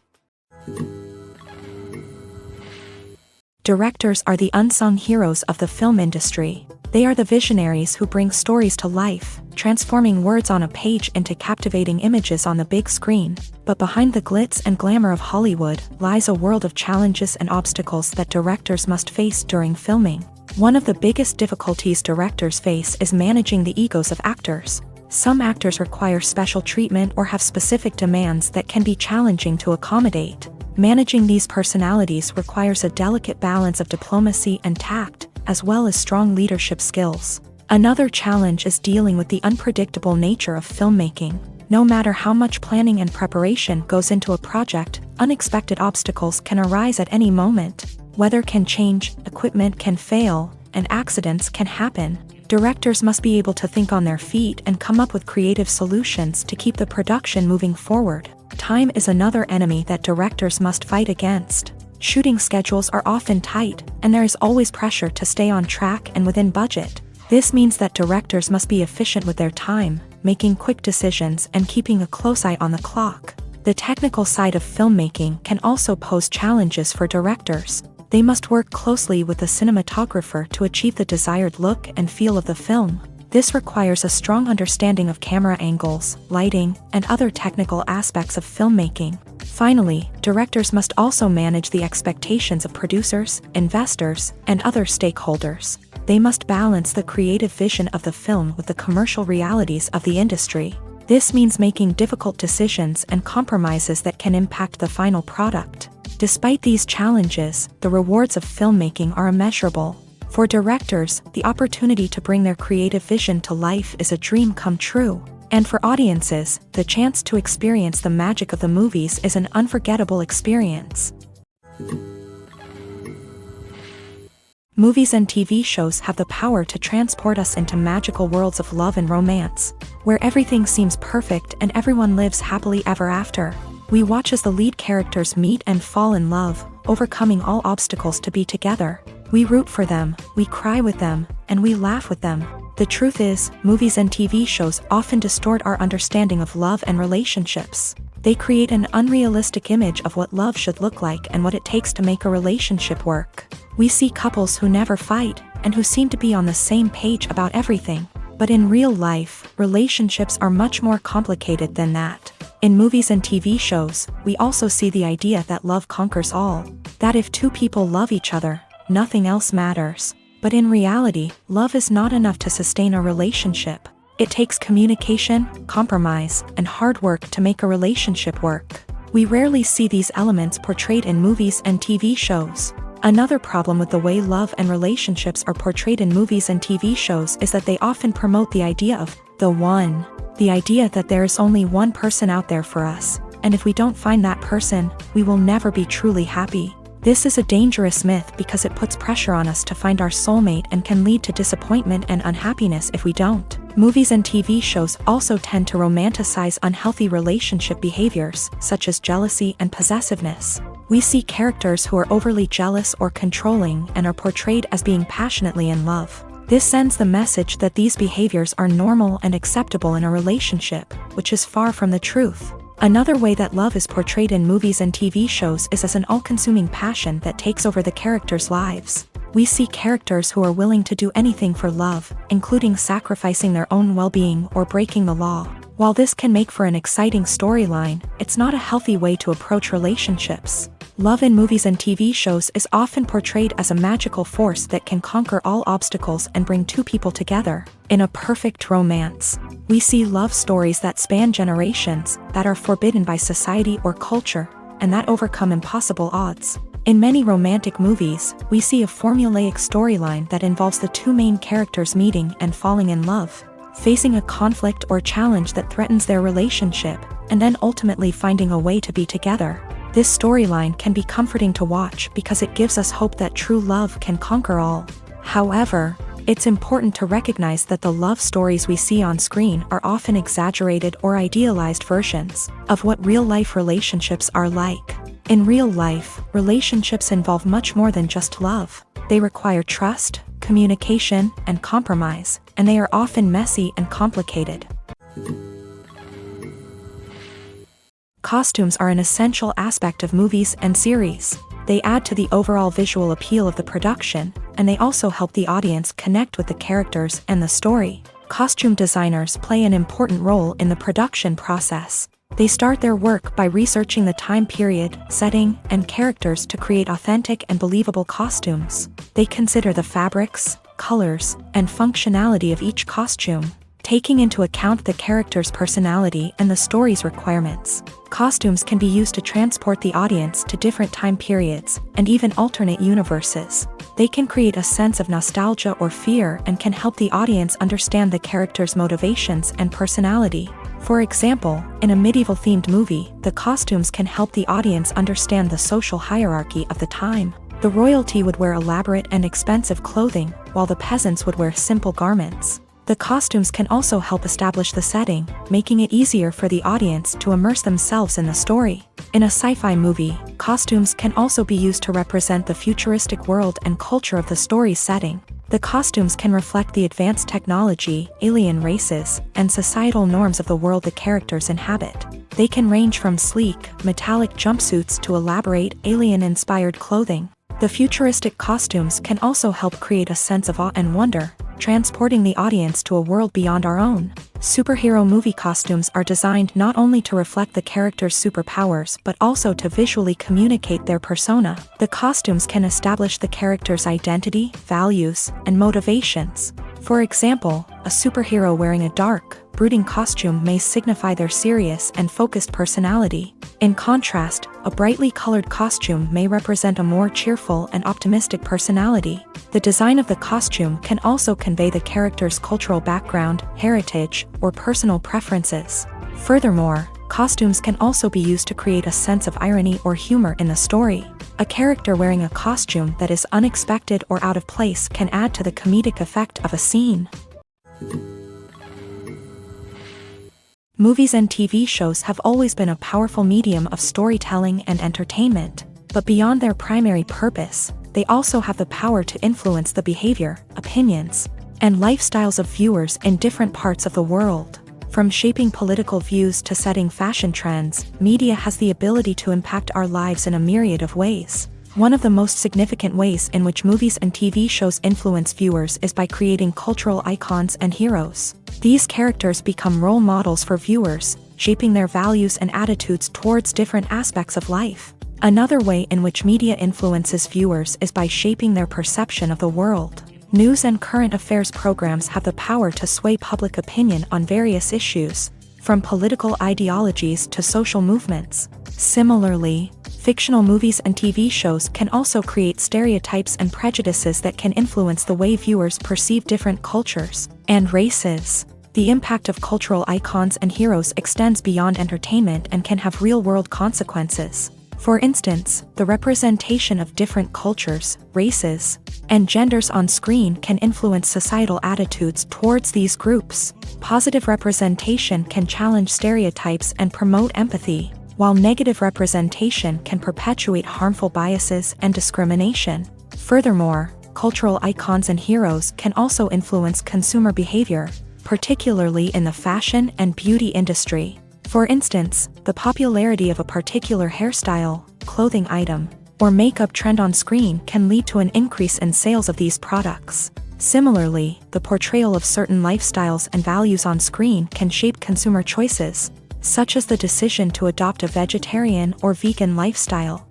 Directors are the unsung heroes of the film industry. They are the visionaries who bring stories to life, transforming words on a page into captivating images on the big screen. But behind the glitz and glamour of Hollywood lies a world of challenges and obstacles that directors must face during filming. One of the biggest difficulties directors face is managing the egos of actors. Some actors require special treatment or have specific demands that can be challenging to accommodate. Managing these personalities requires a delicate balance of diplomacy and tact, as well as strong leadership skills. Another challenge is dealing with the unpredictable nature of filmmaking. No matter how much planning and preparation goes into a project, unexpected obstacles can arise at any moment. Weather can change, equipment can fail, and accidents can happen. Directors must be able to think on their feet and come up with creative solutions to keep the production moving forward. Time is another enemy that directors must fight against. Shooting schedules are often tight, and there is always pressure to stay on track and within budget. This means that directors must be efficient with their time, making quick decisions and keeping a close eye on the clock. The technical side of filmmaking can also pose challenges for directors. They must work closely with the cinematographer to achieve the desired look and feel of the film. This requires a strong understanding of camera angles, lighting, and other technical aspects of filmmaking. Finally, directors must also manage the expectations of producers, investors, and other stakeholders. They must balance the creative vision of the film with the commercial realities of the industry. This means making difficult decisions and compromises that can impact the final product. Despite these challenges, the rewards of filmmaking are immeasurable. For directors, the opportunity to bring their creative vision to life is a dream come true. And for audiences, the chance to experience the magic of the movies is an unforgettable experience. Movies and TV shows have the power to transport us into magical worlds of love and romance, where everything seems perfect and everyone lives happily ever after. We watch as the lead characters meet and fall in love, overcoming all obstacles to be together. We root for them, we cry with them, and we laugh with them. The truth is, movies and TV shows often distort our understanding of love and relationships. They create an unrealistic image of what love should look like and what it takes to make a relationship work. We see couples who never fight, and who seem to be on the same page about everything. But in real life, relationships are much more complicated than that. In movies and TV shows, we also see the idea that love conquers all. That if two people love each other, nothing else matters. But in reality, love is not enough to sustain a relationship. It takes communication, compromise, and hard work to make a relationship work. We rarely see these elements portrayed in movies and TV shows. Another problem with the way love and relationships are portrayed in movies and TV shows is that they often promote the idea of the one. The idea that there is only one person out there for us, and if we don't find that person, we will never be truly happy. This is a dangerous myth because it puts pressure on us to find our soulmate and can lead to disappointment and unhappiness if we don't. Movies and TV shows also tend to romanticize unhealthy relationship behaviors, such as jealousy and possessiveness. We see characters who are overly jealous or controlling and are portrayed as being passionately in love. This sends the message that these behaviors are normal and acceptable in a relationship, which is far from the truth. Another way that love is portrayed in movies and TV shows is as an all-consuming passion that takes over the characters' lives. We see characters who are willing to do anything for love, including sacrificing their own well-being or breaking the law. While this can make for an exciting storyline, it's not a healthy way to approach relationships. Love in movies and TV shows is often portrayed as a magical force that can conquer all obstacles and bring two people together. In a perfect romance, we see love stories that span generations, that are forbidden by society or culture, and that overcome impossible odds. In many romantic movies, we see a formulaic storyline that involves the two main characters meeting and falling in love, facing a conflict or challenge that threatens their relationship, and then ultimately finding a way to be together. This storyline can be comforting to watch because it gives us hope that true love can conquer all. However, it's important to recognize that the love stories we see on screen are often exaggerated or idealized versions of what real-life relationships are like. In real life, relationships involve much more than just love. They require trust, communication, and compromise, and they are often messy and complicated. Costumes are an essential aspect of movies and series. They add to the overall visual appeal of the production, and they also help the audience connect with the characters and the story. Costume designers play an important role in the production process. They start their work by researching the time period, setting, and characters to create authentic and believable costumes. They consider the fabrics, colors, and functionality of each costume, taking into account the character's personality and the story's requirements. Costumes can be used to transport the audience to different time periods, and even alternate universes. They can create a sense of nostalgia or fear and can help the audience understand the character's motivations and personality. For example, in a medieval-themed movie, the costumes can help the audience understand the social hierarchy of the time. The royalty would wear elaborate and expensive clothing, while the peasants would wear simple garments. The costumes can also help establish the setting, making it easier for the audience to immerse themselves in the story. In a sci-fi movie, costumes can also be used to represent the futuristic world and culture of the story's setting. The costumes can reflect the advanced technology, alien races, and societal norms of the world the characters inhabit. They can range from sleek, metallic jumpsuits to elaborate, alien-inspired clothing. The futuristic costumes can also help create a sense of awe and wonder, transporting the audience to a world beyond our own. Superhero movie costumes are designed not only to reflect the character's superpowers but also to visually communicate their persona. The costumes can establish the character's identity, values, and motivations. For example, a superhero wearing a dark, brooding costume may signify their serious and focused personality. In contrast, a brightly colored costume may represent a more cheerful and optimistic personality. The design of the costume can also convey the character's cultural background, heritage, or personal preferences. Furthermore, costumes can also be used to create a sense of irony or humor in the story. A character wearing a costume that is unexpected or out of place can add to the comedic effect of a scene. Movies and TV shows have always been a powerful medium of storytelling and entertainment, but beyond their primary purpose, they also have the power to influence the behavior, opinions, and lifestyles of viewers in different parts of the world. From shaping political views to setting fashion trends, media has the ability to impact our lives in a myriad of ways. One of the most significant ways in which movies and TV shows influence viewers is by creating cultural icons and heroes. These characters become role models for viewers, shaping their values and attitudes towards different aspects of life. Another way in which media influences viewers is by shaping their perception of the world. News and current affairs programs have the power to sway public opinion on various issues, from political ideologies to social movements. Similarly, fictional movies and TV shows can also create stereotypes and prejudices that can influence the way viewers perceive different cultures and races. The impact of cultural icons and heroes extends beyond entertainment and can have real-world consequences. For instance, the representation of different cultures, races, and genders on screen can influence societal attitudes towards these groups. Positive representation can challenge stereotypes and promote empathy, while negative representation can perpetuate harmful biases and discrimination. Furthermore, cultural icons and heroes can also influence consumer behavior, particularly in the fashion and beauty industry. For instance, the popularity of a particular hairstyle, clothing item, or makeup trend on screen can lead to an increase in sales of these products. Similarly, the portrayal of certain lifestyles and values on screen can shape consumer choices, such as the decision to adopt a vegetarian or vegan lifestyle.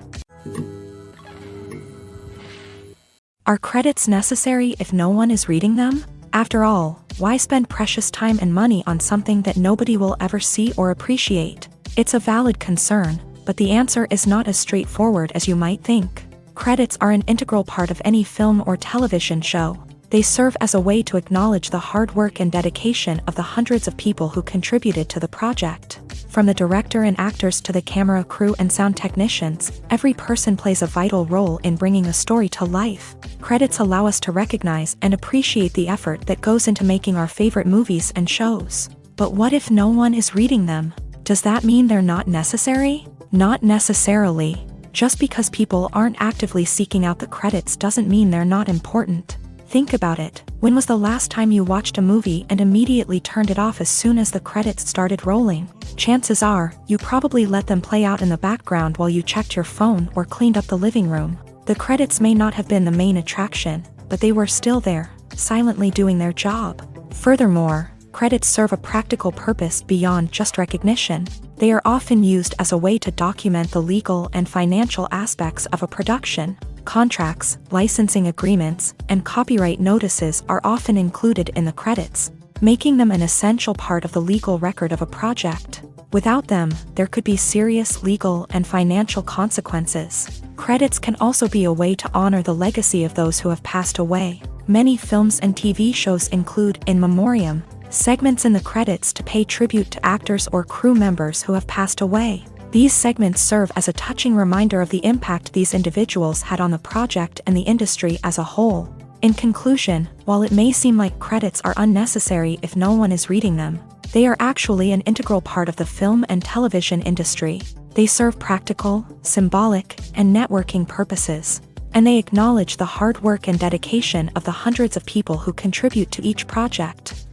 Are credits necessary if no one is reading them? After all, why spend precious time and money on something that nobody will ever see or appreciate? It's a valid concern, but the answer is not as straightforward as you might think. Credits are an integral part of any film or television show. They serve as a way to acknowledge the hard work and dedication of the hundreds of people who contributed to the project. From the director and actors to the camera crew and sound technicians, every person plays a vital role in bringing a story to life. Credits allow us to recognize and appreciate the effort that goes into making our favorite movies and shows. But what if no one is reading them? Does that mean they're not necessary? Not necessarily. Just because people aren't actively seeking out the credits doesn't mean they're not important. Think about it. When was the last time you watched a movie and immediately turned it off as soon as the credits started rolling? Chances are, you probably let them play out in the background while you checked your phone or cleaned up the living room. The credits may not have been the main attraction, but they were still there, silently doing their job. Furthermore, credits serve a practical purpose beyond just recognition. They are often used as a way to document the legal and financial aspects of a production. Contracts, licensing agreements, and copyright notices are often included in the credits. making them an essential part of the legal record of a project. Without them, there could be serious legal and financial consequences. Credits can also be a way to honor the legacy of those who have passed away. Many films and TV shows include in memoriam segments in the credits to pay tribute to actors or crew members who have passed away. These segments serve as a touching reminder of the impact these individuals had on the project and the industry as a whole. In conclusion, while it may seem like credits are unnecessary if no one is reading them, they are actually an integral part of the film and television industry. They serve practical, symbolic, and networking purposes, and they acknowledge the hard work and dedication of the hundreds of people who contribute to each project.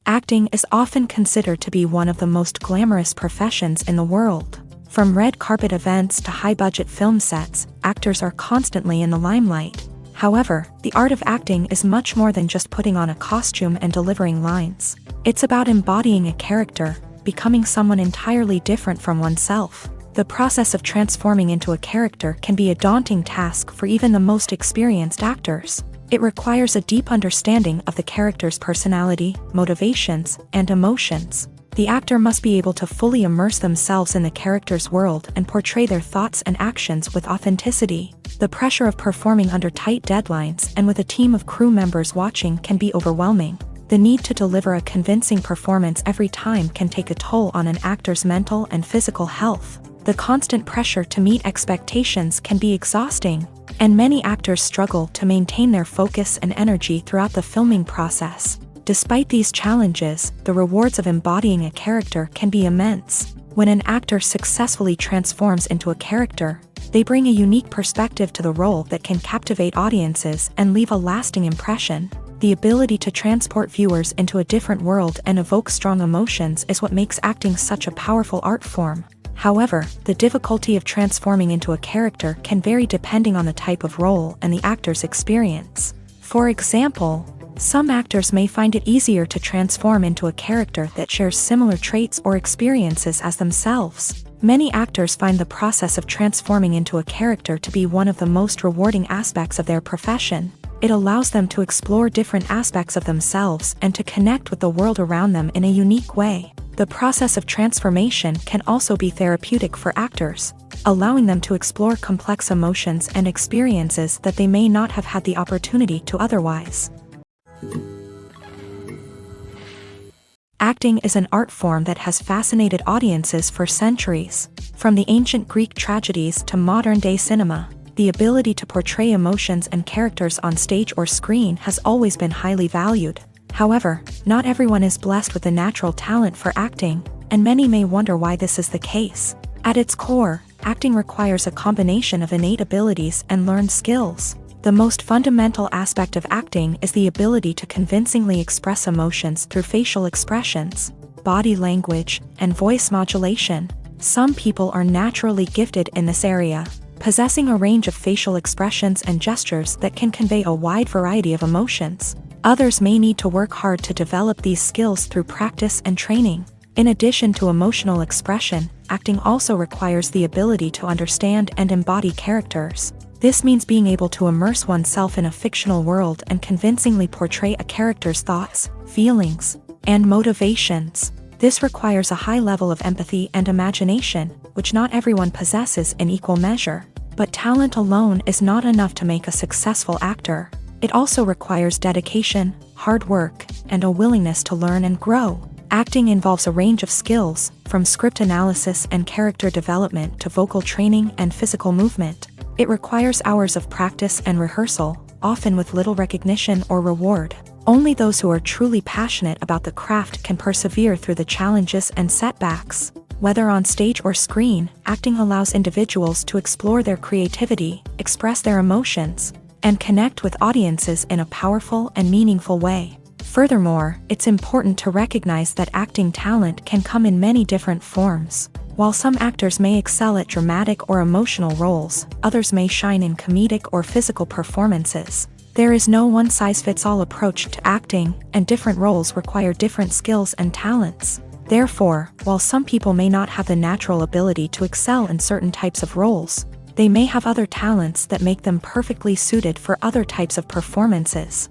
Acting is often considered to be one of the most glamorous professions in the world. From red carpet events to high-budget film sets, actors are constantly in the limelight. However, the art of acting is much more than just putting on a costume and delivering lines. It's about embodying a character, becoming someone entirely different from oneself. The process of transforming into a character can be a daunting task for even the most experienced actors. It requires a deep understanding of the character's personality, motivations, and emotions. The actor must be able to fully immerse themselves in the character's world and portray their thoughts and actions with authenticity. The pressure of performing under tight deadlines and with a team of crew members watching can be overwhelming. The need to deliver a convincing performance every time can take a toll on an actor's mental and physical health. The constant pressure to meet expectations can be exhausting, and many actors struggle to maintain their focus and energy throughout the filming process. Despite these challenges, the rewards of embodying a character can be immense. When an actor successfully transforms into a character, they bring a unique perspective to the role that can captivate audiences and leave a lasting impression. The ability to transport viewers into a different world and evoke strong emotions is what makes acting such a powerful art form. However, the difficulty of transforming into a character can vary depending on the type of role and the actor's experience. For example, some actors may find it easier to transform into a character that shares similar traits or experiences as themselves. Many actors find the process of transforming into a character to be one of the most rewarding aspects of their profession. It allows them to explore different aspects of themselves and to connect with the world around them in a unique way. The process of transformation can also be therapeutic for actors, allowing them to explore complex emotions and experiences that they may not have had the opportunity to otherwise. Acting is an art form that has fascinated audiences for centuries. From the ancient Greek tragedies to modern-day cinema, the ability to portray emotions and characters on stage or screen has always been highly valued. However, not everyone is blessed with a natural talent for acting, and many may wonder why this is the case. At its core, acting requires a combination of innate abilities and learned skills. The most fundamental aspect of acting is the ability to convincingly express emotions through facial expressions, body language, and voice modulation. Some people are naturally gifted in this area, possessing a range of facial expressions and gestures that can convey a wide variety of emotions. Others may need to work hard to develop these skills through practice and training. In addition to emotional expression, acting also requires the ability to understand and embody characters. This means being able to immerse oneself in a fictional world and convincingly portray a character's thoughts, feelings, and motivations. This requires a high level of empathy and imagination, which not everyone possesses in equal measure. But talent alone is not enough to make a successful actor. It also requires dedication, hard work, and a willingness to learn and grow. Acting involves a range of skills, from script analysis and character development to vocal training and physical movement. It requires hours of practice and rehearsal, often with little recognition or reward. Only those who are truly passionate about the craft can persevere through the challenges and setbacks. Whether on stage or screen, acting allows individuals to explore their creativity, express their emotions, and connect with audiences in a powerful and meaningful way. Furthermore, it's important to recognize that acting talent can come in many different forms. While some actors may excel at dramatic or emotional roles, others may shine in comedic or physical performances. There is no one-size-fits-all approach to acting, and different roles require different skills and talents. Therefore, while some people may not have the natural ability to excel in certain types of roles, they may have other talents that make them perfectly suited for other types of performances.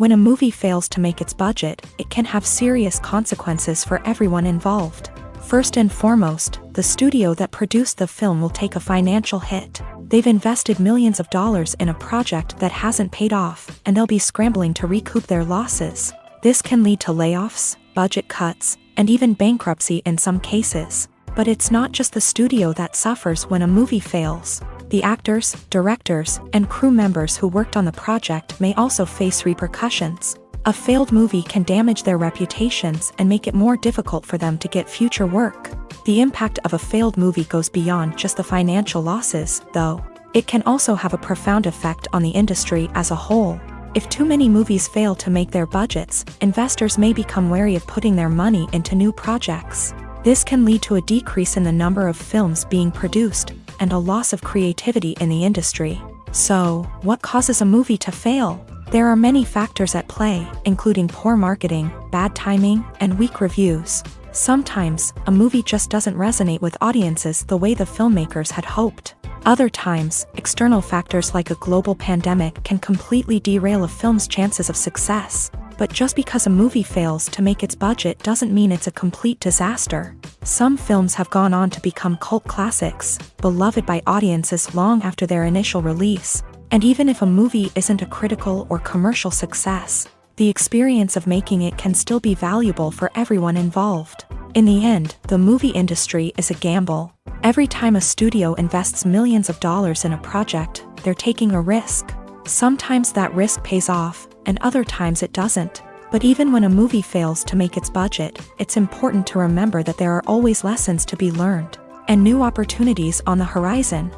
When a movie fails to make its budget, it can have serious consequences for everyone involved. First and foremost, the studio that produced the film will take a financial hit. They've invested millions of dollars in a project that hasn't paid off, and they'll be scrambling to recoup their losses. This can lead to layoffs, budget cuts, and even bankruptcy in some cases. But it's not just the studio that suffers when a movie fails. The actors, directors, and crew members who worked on the project may also face repercussions. A failed movie can damage their reputations and make it more difficult for them to get future work. The impact of a failed movie goes beyond just the financial losses, though. It can also have a profound effect on the industry as a whole. If too many movies fail to make their budgets, investors may become wary of putting their money into new projects. This can lead to a decrease in the number of films being produced, and a loss of creativity in the industry. So, what causes a movie to fail? There are many factors at play, including poor marketing, bad timing, and weak reviews. Sometimes, a movie just doesn't resonate with audiences the way the filmmakers had hoped. Other times, external factors like a global pandemic can completely derail a film's chances of success. But just because a movie fails to make its budget doesn't mean it's a complete disaster. Some films have gone on to become cult classics, beloved by audiences long after their initial release. And even if a movie isn't a critical or commercial success, the experience of making it can still be valuable for everyone involved. In the end, the movie industry is a gamble. Every time a studio invests millions of dollars in a project, they're taking a risk. Sometimes that risk pays off, and other times it doesn't. But even when a movie fails to make its budget, it's important to remember that there are always lessons to be learned, and new opportunities on the horizon.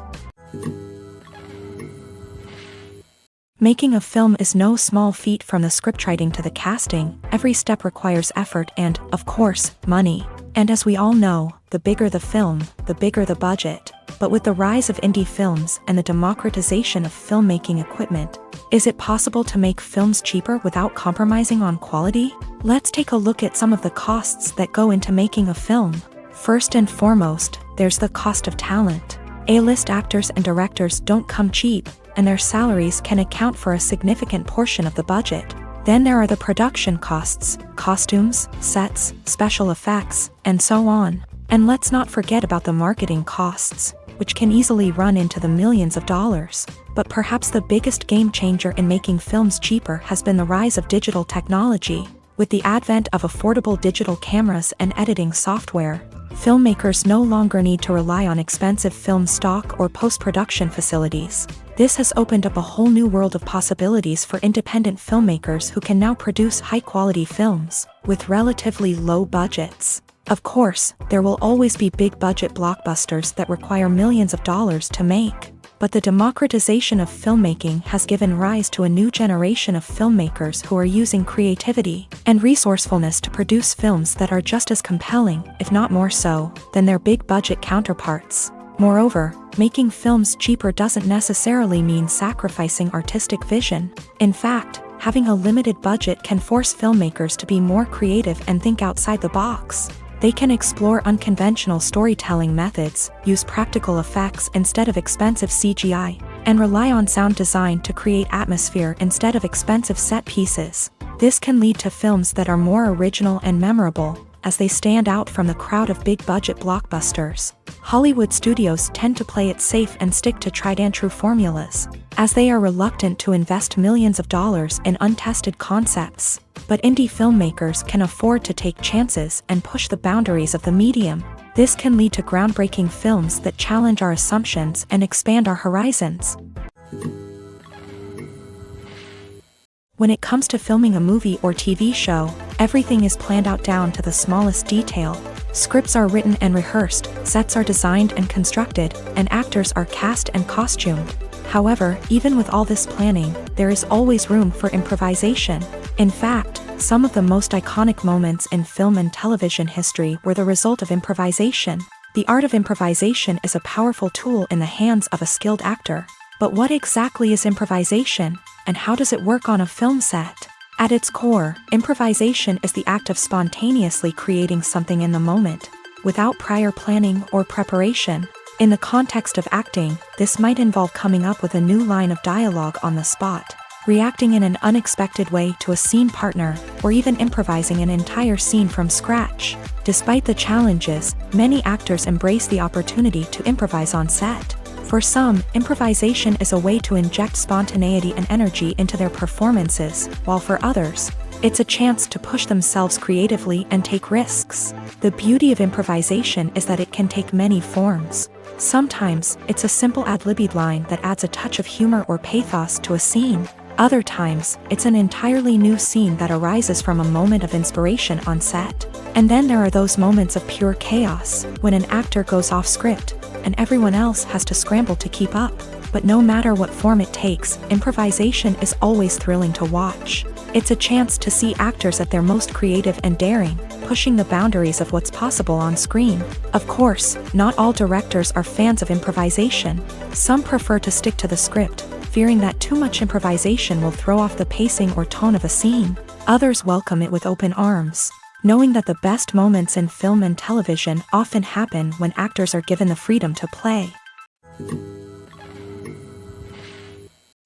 Making a film is no small feat. From the scriptwriting to the casting, every step requires effort and, of course, money. And as we all know, the bigger the film, the bigger the budget. But with the rise of indie films and the democratization of filmmaking equipment, is it possible to make films cheaper without compromising on quality? Let's take a look at some of the costs that go into making a film. First and foremost, there's the cost of talent. A-list actors and directors don't come cheap, and their salaries can account for a significant portion of the budget. Then there are the production costs, costumes, sets, special effects, and so on. And let's not forget about the marketing costs, which can easily run into the millions of dollars. But perhaps the biggest game changer in making films cheaper has been the rise of digital technology. With the advent of affordable digital cameras and editing software, filmmakers no longer need to rely on expensive film stock or post-production facilities. This has opened up a whole new world of possibilities for independent filmmakers who can now produce high-quality films with relatively low budgets. Of course, there will always be big-budget blockbusters that require millions of dollars to make. But the democratization of filmmaking has given rise to a new generation of filmmakers who are using creativity and resourcefulness to produce films that are just as compelling, if not more so, than their big-budget counterparts. Moreover, making films cheaper doesn't necessarily mean sacrificing artistic vision. In fact, having a limited budget can force filmmakers to be more creative and think outside the box. They can explore unconventional storytelling methods, use practical effects instead of expensive CGI, and rely on sound design to create atmosphere instead of expensive set pieces. This can lead to films that are more original and memorable, as they stand out from the crowd of big-budget blockbusters. Hollywood studios tend to play it safe and stick to tried-and-true formulas, as they are reluctant to invest millions of dollars in untested concepts. But indie filmmakers can afford to take chances and push the boundaries of the medium. This can lead to groundbreaking films that challenge our assumptions and expand our horizons. When it comes to filming a movie or TV show, everything is planned out down to the smallest detail. Scripts are written and rehearsed, sets are designed and constructed, and actors are cast and costumed. However, even with all this planning, there is always room for improvisation. In fact, some of the most iconic moments in film and television history were the result of improvisation. The art of improvisation is a powerful tool in the hands of a skilled actor. But what exactly is improvisation, and how does it work on a film set? At its core, improvisation is the act of spontaneously creating something in the moment, without prior planning or preparation. In the context of acting, this might involve coming up with a new line of dialogue on the spot, reacting in an unexpected way to a scene partner, or even improvising an entire scene from scratch. Despite the challenges, many actors embrace the opportunity to improvise on set. For some, improvisation is a way to inject spontaneity and energy into their performances, while for others, it's a chance to push themselves creatively and take risks. The beauty of improvisation is that it can take many forms. Sometimes, it's a simple ad-libbed line that adds a touch of humor or pathos to a scene. Other times, it's an entirely new scene that arises from a moment of inspiration on set. And then there are those moments of pure chaos, when an actor goes off script, and everyone else has to scramble to keep up. But no matter what form it takes, improvisation is always thrilling to watch. It's a chance to see actors at their most creative and daring, pushing the boundaries of what's possible on screen. Of course, not all directors are fans of improvisation. Some prefer to stick to the script, fearing that too much improvisation will throw off the pacing or tone of a scene. Others welcome it with open arms, knowing that the best moments in film and television often happen when actors are given the freedom to play.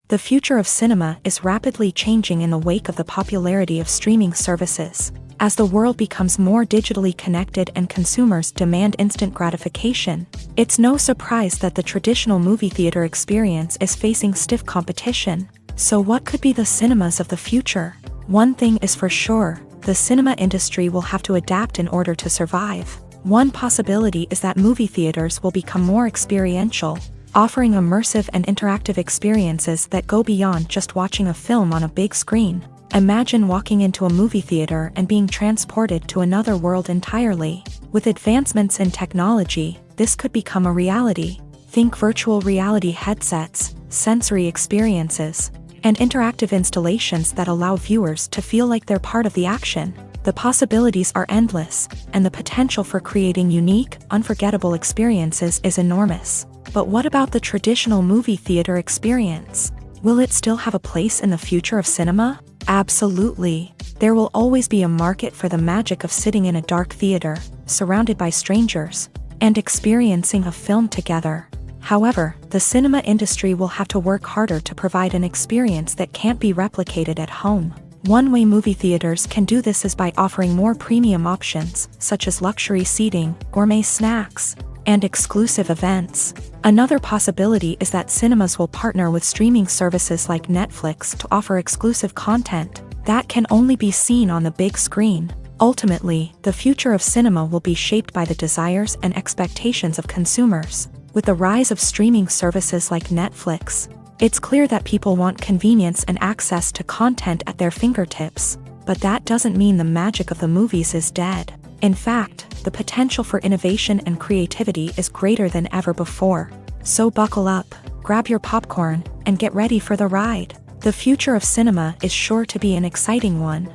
The future of cinema is rapidly changing in the wake of the popularity of streaming services. As the world becomes more digitally connected and consumers demand instant gratification, it's no surprise that the traditional movie theater experience is facing stiff competition. So what could be the cinemas of the future? One thing is for sure, the cinema industry will have to adapt in order to survive. One possibility is that movie theaters will become more experiential, offering immersive and interactive experiences that go beyond just watching a film on a big screen. Imagine walking into a movie theater and being transported to another world entirely. With advancements in technology, this could become a reality. Think virtual reality headsets, sensory experiences, and interactive installations that allow viewers to feel like they're part of the action. The possibilities are endless, and the potential for creating unique, unforgettable experiences is enormous. But what about the traditional movie theater experience? Will it still have a place in the future of cinema? Absolutely. There will always be a market for the magic of sitting in a dark theater, surrounded by strangers, and experiencing a film together. However, the cinema industry will have to work harder to provide an experience that can't be replicated at home. One way movie theaters can do this is by offering more premium options, such as luxury seating, gourmet snacks, and exclusive events. Another possibility is that cinemas will partner with streaming services like Netflix to offer exclusive content that can only be seen on the big screen. Ultimately, the future of cinema will be shaped by the desires and expectations of consumers. With the rise of streaming services like Netflix, it's clear that people want convenience and access to content at their fingertips. But that doesn't mean the magic of the movies is dead. In fact, the potential for innovation and creativity is greater than ever before. So buckle up, grab your popcorn, and get ready for the ride. The future of cinema is sure to be an exciting one.